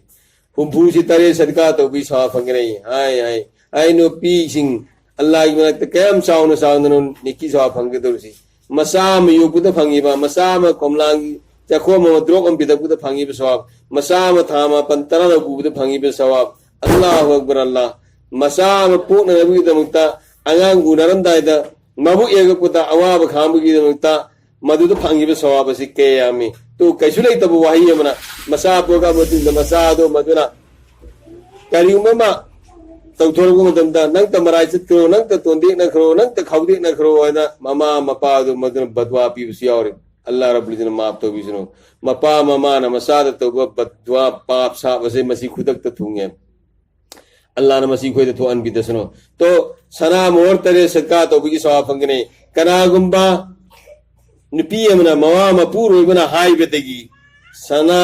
[SPEAKER 1] हुंफू सि तरे सदका तो बि सवा फंगरे हाय आई नो पी सिंग अल्लाह की मनक कयम साउन साउन निकी सवा फंगे दोसी मसा म युपुद फंगीबा मसा म कोमलांग चखो म द्रोक अम बिदपुद फंगीबा सवाब मसा म थामा पंतरा न बुबुद फंगीबा सवाब अल्लाहु अकबर अल्लाह मसा म पोन नबी दमुक्ता अंगांग गुनरम दायदा मबु एगपुदा अवाब खामबगी दमुक्ता मदुद फंगीबा सवाब सि के यामी तो कैसु लेतब वाही यमना मसा पोगा मदु मसा दो मदुना करियुमा तौथोरगु मतमदा नंग त मराय चतरो नंग त तोंदे नखरो नंग त खौदे नखरो आना ममा मपा दो मदन बदवा पी उसियावरे अल्लाह रब्बुल इज्जत माफ तो बिसनो मपा ममा न मसाद तो बदवा पाप सा वसे मसी खुदक त थुंगे अल्लाह न मसी खोय तो अन भी दसनो तो सना मोर तरे सका तो बिगी सवा फंगने कनागुंबा निपी अमना मवा मपूरो बना हाई बेतगी सना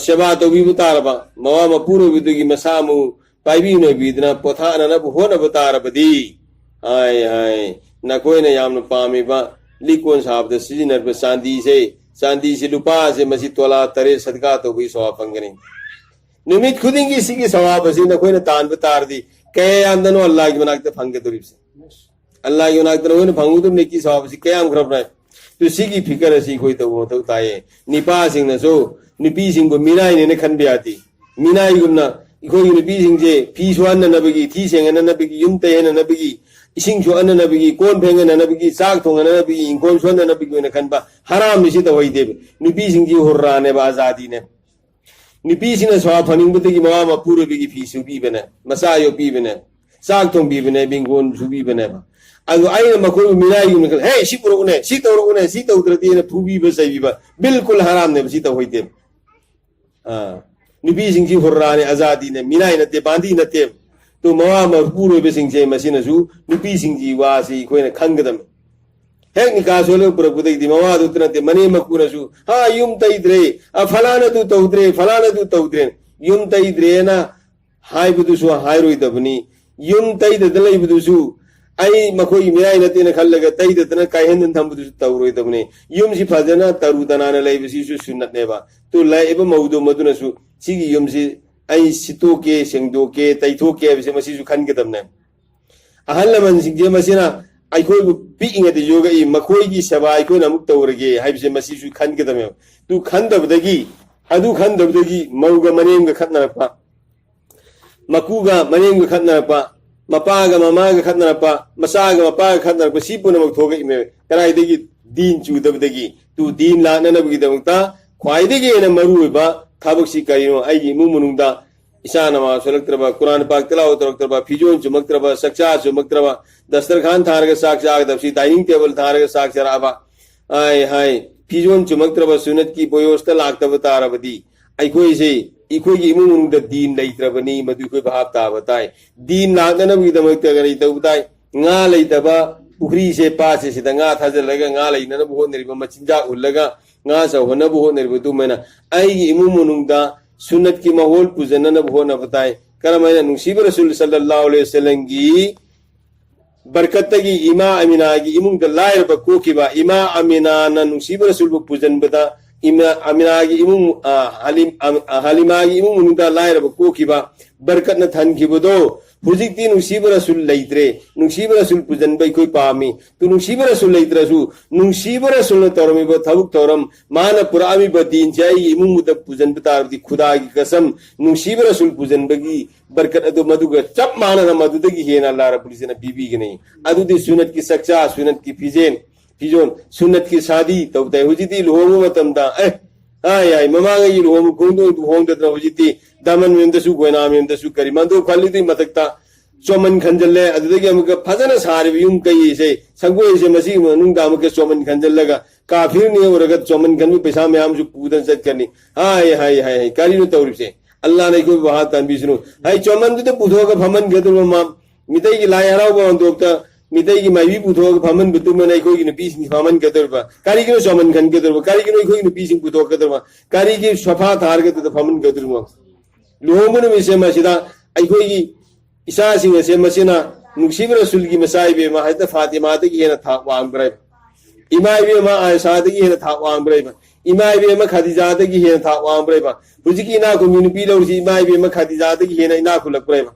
[SPEAKER 1] सेवा तो भी बुतारबा मवा मपूरो बिदगी मसामु पाइबी न बीदना पोथा अननब होन बतारबदी हाय न कोई न याम न पामेबा लिकोन साहब द सिजनर ब चांदी से लुपा से मसी तोला तरे सदका तो भी सवा फंगने निमित खुदिंगी सिगी सवाब से न कोई न तान बतार दी कहे अंदनो अल्लाह की मनाक फंगे तो से अल्लाह की मनाक तो न फंगु तुम नेकी सवाब से कयाम खरब न तो सिगी फिकर सी कोई तो वो तो ताए निपा सिंह न सो निपी सिंह को मीनाई ने खन भी आती मीनाई गुना इखोई नुपी सिंजे फी सुअन नबगी थी सेंग नबगी युम ते नबगी इसिंग सुअन नबगी कोन फेंग नबगी साग थोंग नबगी इंकोन सुअन नबगी न खनबा हराम निसि तो होई देब नुपी सिंजी होर्रा ने आजादी ने नुपी सिंह स्वा फनिंग बुतगी मवा मपूरो बिगी फी सु पी बने मसा यो पी बने sak thong bi bene bingon su bi bene ba adu ai ma ko minai yum kal hey si puro ne si tawro ne si tawtra di ne phubi ba sai ba bilkul haram ne si taw hoite nupi sing ji horrane azadi ne minai na te bandi na te to mawa ma puro be sing je masina su nupi sing ji wa si ko ne khangdam hek ni ka so le pura budai di mawa du tna te mane ma kuna su ha yum tai dre a falana du tawdre yum tai dre na hai budu su hai roi dabni yum tai de dalai budu su ai makoi minai na te na khallaga tai de tna kai hen tham budu su tawroi dabni yum si phajana taru dana na lai bisi su sunnat ne ba to lai ba maudo maduna su sigi yum si ai sito ke sengdo ke tai tho ke bisi masi su khan ke damne ahalla man sing je masina ai khoi bu pi inga de yoga I makoi gi sabai ko na muk tawrage hai bisi masi su khan ke damne tu khan dabdagi adu khan dabdagi mauga manem ga khatna pa makuga manem ga khatna pa mapaga mamaga khatna pa masaga mapaga khatna pa si puna mak thoga ime karai degi din chu dabdagi tu din la na na bi damta khwai degi na maru ba thabak si karino ai gi mu munungda isana ma salaktraba quran pak tilawa taraktraba fijon chumaktraba sakcha chumaktraba dastarkhan tharga sakcha dabsi dining table tharga sakcha raba ai hai fijon chumaktraba sunat ki boyosta lagtaba tarabadi ai koi se ikoi gi mu munungda din leitrabani madu koi bhap ta batai din lagna bi damakta gari tawdai nga leitaba ukri se pa se sidanga thajalaga nga leina na bo neri ba machinja ullaga nga sa hona bo neri ba tu mena ai gi imu munungda sunat ki mahol pujana na bo na batai karamaya nungsi rasul sallallahu alaihi wasallam gi barkat gi ima amina gi imung da lair ba ko ki ba ima amina na nungsi rasul bu pujan bada ima amina gi imung halima gi imung munungda lair ba ko ki ba barkat na than ki bodo hujikti nungsi rasul leitre nungsi rasul pujan bai koi pami tu nungsi rasul leitra su nungsi rasul na tormi ba thabuk toram mana purami ba din jai imung muda pujan bitar di khuda gi kasam nungsi rasul pujan bagi barkat adu maduga chap mana na madu dagi hena Allah rabbul izina bibi gi nahi adu di sunat ki sakcha sunat ki fijon sunat ki shadi tawtai hujiti lohomu matamda ai mama ga yi lohomu kondo du hongda na hujiti daman mem da su goina mem da su kari mando khali di matakta soman khanjalle adudagi amuka phajana sari yum kai se sangoi se masi manung da amuka soman khanjallaga kafir ne oraga soman khan pesa mayam su pudan sat karni hai kari no tawrib se Allah ne ko bahat tan bisnu hai soman du puthoga phaman gadur ma mitai gi lai harau ba dokta mitai gi mai bi puthoga phaman bitu ma nai ko gi pis ni phaman gadur ba kari gi soman khan gadur ba kari gi no ko gi pis ni puthoga gadur ba kari gi safa thar ga tu phaman gadur ma luhomunu mi se masida ai ko gi isa sing se masina nungsi rasul gi masai be ma haita fatima ta gi na tha wang brai imai be ma aisha ta gi na tha wang brai ba imai be ma khadija ta gi na tha wang brai ba hujiki na ko min pi lo si imai be ma khadija ta gi na ina ku lak brai ba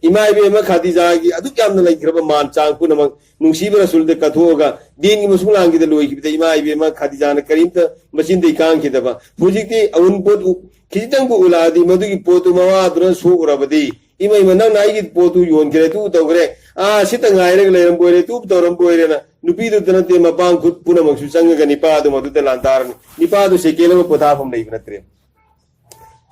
[SPEAKER 1] imai be ma khadija gi adu kyam na lai graba man chang pu na ma nungsi rasul de kathoga din gi musulang gi de loi gi de imai be ma khadija na karim ta masin de kang gi da ba hujiki awun pot khitang bu uladi madu gi potu mawa dran su urabadi imai manang nai gi potu yon gre tu to gre sita ngai re le ram boire tu toram boire na nupi du tan te ma bang khut puna mak su sang ga ni pa du madu te lantar ni pa du se kele ma pota pham nei natre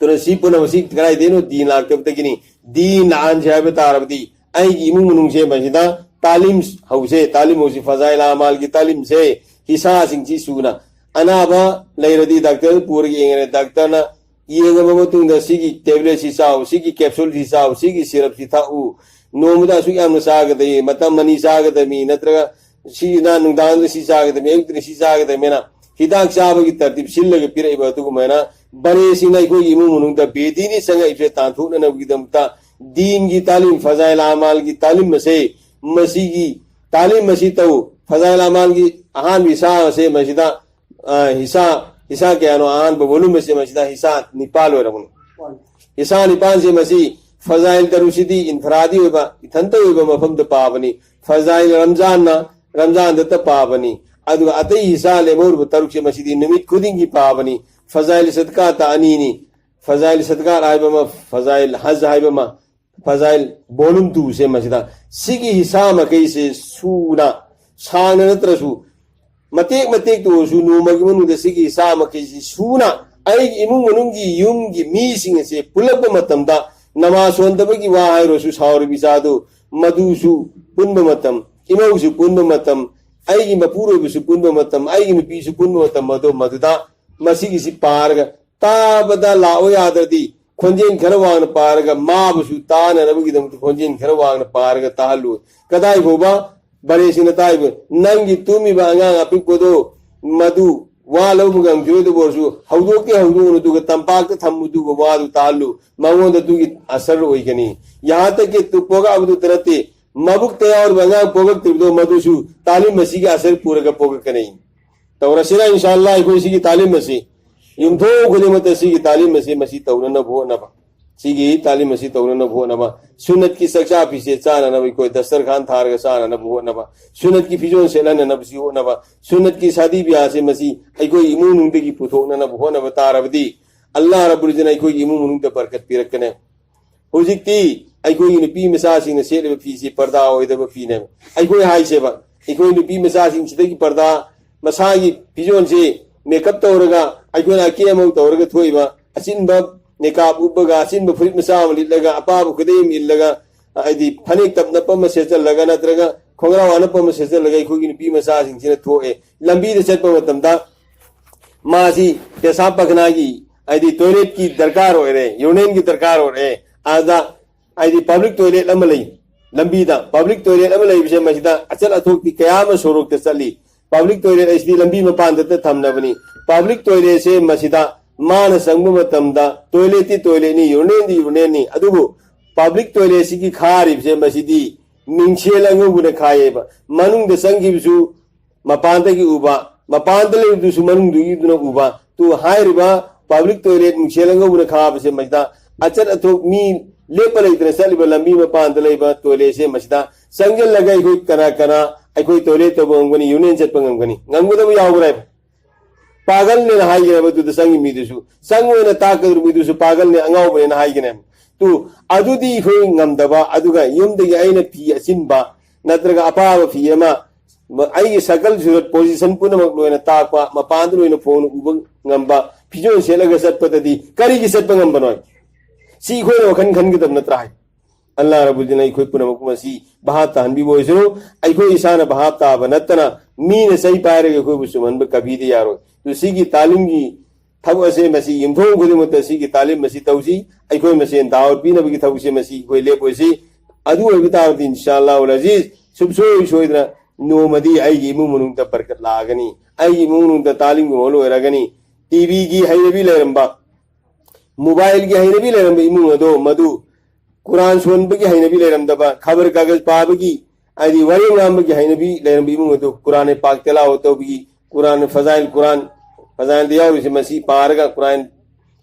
[SPEAKER 1] to si puna si krai deno din lak te gini din an jabe tarabdi ai gi mu munung se majida talim hause talim hosi fazail amal gi talim se hisa sing ji suna anaba leiradi doctor puri engre doctor na yenga matung da sigi tablet si sao sigi capsule si sao sigi syrup si thau nomuda su yam sa ga de matam mani sa ga de mi natra si na nung dan si sa ga de me ek si sa ga de mena hidak sa ba gi tartib sil ga pira ba tu mena bare si nai ko imu munung da bedini sanga ife tan thu na gi dam ta din gi talim fazail amal gi talim se masigi talim masi tau fazail amal gi ahan visa se masida hisa ke ano an bolum se masida hisa nipal ho ramun hisa nipal se masi fazail darusidi infradi ba ithanta ba mafam da pavani fazail ramzan da pavani adu atai hisa le mor taruk se masidi nimit khudin gi pavani fazail sadqa ta anini fazail sadqa aiba ma fazail haz aiba ma fazail bolum tu se masida sigi hisa ma kai se suna sana natrasu matek tu su nu magi manu da sigi sa maki suna ai imung manungi yum gi mi sing se pulab matam da nama sondabagi wa hairo su saur bisadu मधुसु पुन्ब मतम इमौसु पुन्ब मतम आइगी मपुरोबसु पुन्ब मतम आइगी नुपीसु पुन्ब मतम मदो मधुदा मसीगिसि पारगा ताबदा लाओ यादरदी खोंजेन खर वांगना पारगा माबसु ताननबगिदम खोंजेन खर वांगना पारगा ताहलु कदाई Boba बरेसिना ताइब नंगी तुमीबा अंगांग अपिकपोदो मधु वा लौबगम जोदो बोरसु हौदोके हौदोनो दुगा तंपाक थम्मुदुगा वादु तालु मंगोंदा दुगी असर ओइगनी यहां तक कि तु पोगा अबदु तरते मबुक तयार बंगा पोगक तिबदो मधुसु तालीम मसी के असर पूरगा पोगक कनै तौरसिना इंशाअल्लाह इको सी की तालीम मसी युमथो खुदिमत सी की तालीम मसी मसी तौरना भोनबा सिगी तालीम मसी तौरना भोनबा सुन्नत की सक्सा पिसे चाना नबी कोई दस्तरखान थारगा चाना न भोनबा सुन्नत की फिजोन सेलन नबसी होनबा सुन्नत की शादी ब्याह से मसी अइको इमु नुंगदे की पुथोकना न भोनबा तारबदी अल्लाह रब्बुल इज्जत अइको इमु नुंगदे बरकत पिरकने हुजिकती अइको नुपी मसासिंग सेलेब फीसी पर्दा ओइदब फीने अइको हाइसेबा अइको नुपी मसासिंग सिदगी पर्दा मसागी फिजोन से मेकअप तौरगा अइको ना केमौ तौरगा थोइबा असिनबा निकाब उबगा असिनबा फुरित मसा लिलगा अपाब खुदेम इल्लगा आदि फनेक तपनप मसे चलगा नत्रगा खोंगरा वानप मसे चलगा अइको नुपी मसासिंग सिना थोए लंबी दे चटप मतमदा मासी पेशाब पखनागी आदि टॉयलेट की दरकार हो रहे यूनियन की दरकार हो रहे आदा आदि public toilet Amlai लंबीदा public toilet Amlai विषय मसिदा अचल अथोक्ति कयाम सोरोक ते चली पब्लिक टॉयलेट इसदी लंबी मपान दते थमनबनी पब्लिक टॉयलेट से मसिदा मान संगम मतमदा टॉयलेट नि यूनियन नि अदुबो पब्लिक टॉयलेट की खारी विषय मसिदी मिंगसेल अंगुने खायेबा मनुंग दे संगिबसु मपान दगी उबा मपान दले दुसु मनुंग दुगी दुना उबा तु हायरिबा पब्लिक टॉयलेट मिंगसेल अंगुने खाबसे मसिदा अचल अथोक मी लेप लेतने चलिबा लंबी मपान दलेबा टॉयलेट से मसिदा संगल लगाई होई कना कना अखोई टॉयलेट तबंगनी यूनियन चटपंगनी ngangudaba yawgray pagal ne haigene badu da sangi midusu sangwena takadur midusu pagal ne angaw bene haigene tu adudi khoi ngamdaba aduga yumdagi aina phi asinba natraga apaba phi ema ai sakal surat position punamak loina takpa mapandu loina phone uba ngamba phijon selaga satpatadi kari gi satpangam banoi si khoi wakhan khan gi dam natra hai अल्लाह रब्बुल इज्जत अइखोय पुनमक मसी बहात ताहनबी बोइसरो अइखोय इसाना बहात ताब नतना mean सही Pierre अइखोय बुसुमन ब कबीदे यारो तो सिगी तालीम की थब असे मसी यमथो गुदिमत सिगी तालीम मसी तौसी अइखोय मसेन दावत पीनबगी थौसे मसी कोय लेपोसी अदु अबिताव इंशाअल्लाह उल अजीज सुबसोय सोइदना नोमदी आइगी मुमुनुंग त बरकत लागनी आइगी मुमुनुंग त तालीम को होलो रगनी टीवी की हैरबी लेरंबा मोबाइल की हैरबी लेरंबा इमु अदो मधु कुरान सोनबगी हैनबी लेरमदबा खबर कागज पाबगी आदि वरी नामबगी हैनबी लेरमबी मुंगदो कुरान पाक तेलावत तोबगी कुरान फजाइल दिया उसे मसी पारगा कुरान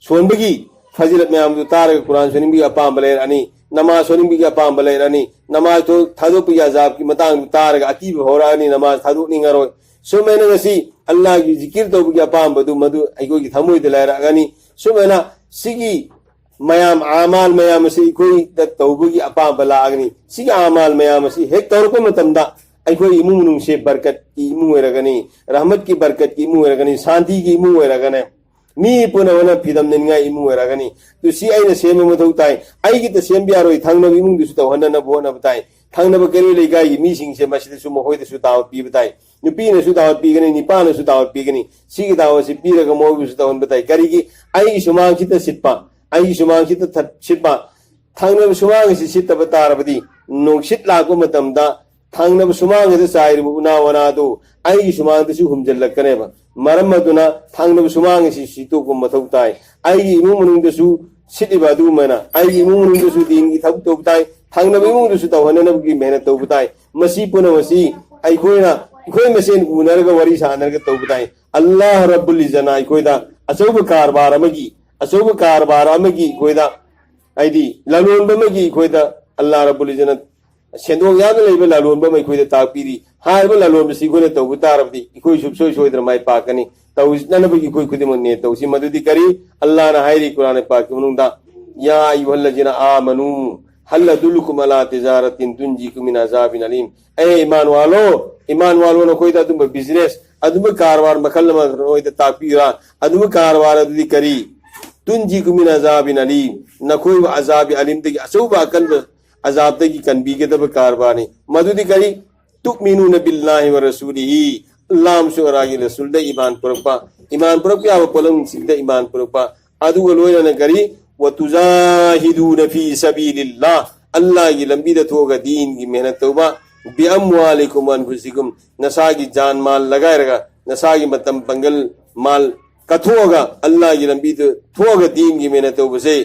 [SPEAKER 1] सोनबगी फजिलत में आमदु तारगा कुरान सोनिबी अपाम बलेर अनि नमाज सोनिबी अपाम बलेर अनि नमाज तो थादो पि अजाब की मतांग तारगा अकी होरा अनि नमाज थादो निंगरो सुमेना गसी अल्लाह की जिकिर तोबगी अपाम बदु मदु अइको की थमोय दिलारा अगनी सुमेना सिगी मयाम आमाल मयाम से कोई तौबगी अपा बलागनी सी आमाल मयाम से हेक तौरप मतमदा अइखोय इमुंग नुंग से बरकत की इमुंग रगनी रहमत की बरकत की इमुंग रगनी शांति की इमुंग रगने मी पुनवना फिदम निंगा इमुंग रगनी तो सी आइना सेम मथौ ताई आइगी त सेम बियारोय थांगनब इमुंग दुसु तहनना बोना बताई थांगनब केरे लेगाई मी सिंग से मसिद सु महोय दसु दावत पी बताई नुपी ने सु दावत पीगनी निपा ने सु दावत पीगनी सी की दावत से पीरग मोय सु तहन बताई करीगी आइगी सुमांग सित सिटपा आई सुमांग सित सिटपा थांगनब सुमांग से सितब तारबदी नोंसित लागो मतमदा थांगनब सुमांग से साइरबु उना वनादो आई सुमांग दसु हुमजल्लकनेबा मरम मदुना थांगनब सुमांग से सितो को मथौ ताई आई इमु मनुंग दसु सिटिबा दु मना आई इमु मनुंग दसु दिन की थब तो ताई थांगनब इमु दसु तवहननब की मेहनत तो ताई मसी पुनमसी आई कोइना कोइ मसेन उनरगा वरी सानरगा तो ताई अल्लाह रब्बुल इज्जत आई कोइदा अचौब कारबार अमगी अचौब कारबार अमगी कोइदा आइदी लालोन बमगी कोइदा अल्लाह रब्बुल इज्जत सेंदोग याद लेबे लालोन बम कोइदा ताकपीरी हारब लालोन बसी कोने तौब तारबदी कोइ सुबसोय सोइदर माय पाकनी तौजनबगी कोइ खुदिमने तौसी मदुदी करी अल्लाह ना हायरी कुरान पाक मुनुंदा या अय्युहल्लजीना आमनु हल अदुल्लुकुम अला तिजारतिन तुंजीकुम मिन अजाबिन अलीम ए ईमान वालो न कोइदा तुम बिजनेस अदुब कारबार मखल नोइदा ताकपीरा अदुब कारबार अदुदी करी तुंजीकुम मिन अजाबिन अलीम न कोइ अजाब अलीम दगी अचौब अजाबदगी कनबीगदब कारबारनी मदुदी करी तुमिनुना बिल्लाहि व रसूलिही अल्लाह अमसुरागी रसूल ईमान पुरप याब पोलम सिद ईमान पुरप अदुग लोयना करी व तुजाहिदून फी सबीलिल्लाह अल्लाह की लंबी थोगा दीन की मेहनत तौबा बिअमवालिकुम अनफुसिकुम नसागी जान माल लगाएगा नसागी मतम पंगल माल कथोगा अल्लाह की लंबी थोगा दीन की मेहनत तौबा से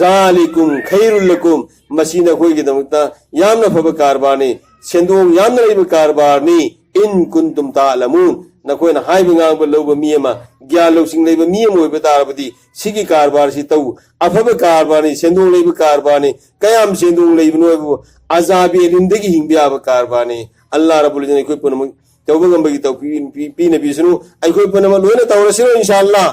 [SPEAKER 1] जालिकुम खैरुल लकुम मसीना कोई की दमता यामना फब कारबानी सेंदोंग यामना लेब कारबानी इन कुंतुम तालमून नकोयना हाइब ngang लोब मियमा ज्ञान लौसिंग लेब मियम ओइब तारबदी सिगी कारबार सि तौ अफब कारबानी सेंदोंग लेब कारबानी कयाम सेंदोंग लेबनो अजाबे लिंदगी हिंबियाब कारबानी अल्लाह रब्बुल इज्जत कोई पुनम तौबगंबगी तौ पी नबी सुनु आई कोई पुनम लोयना तौरसिनो इंशाअल्लाह।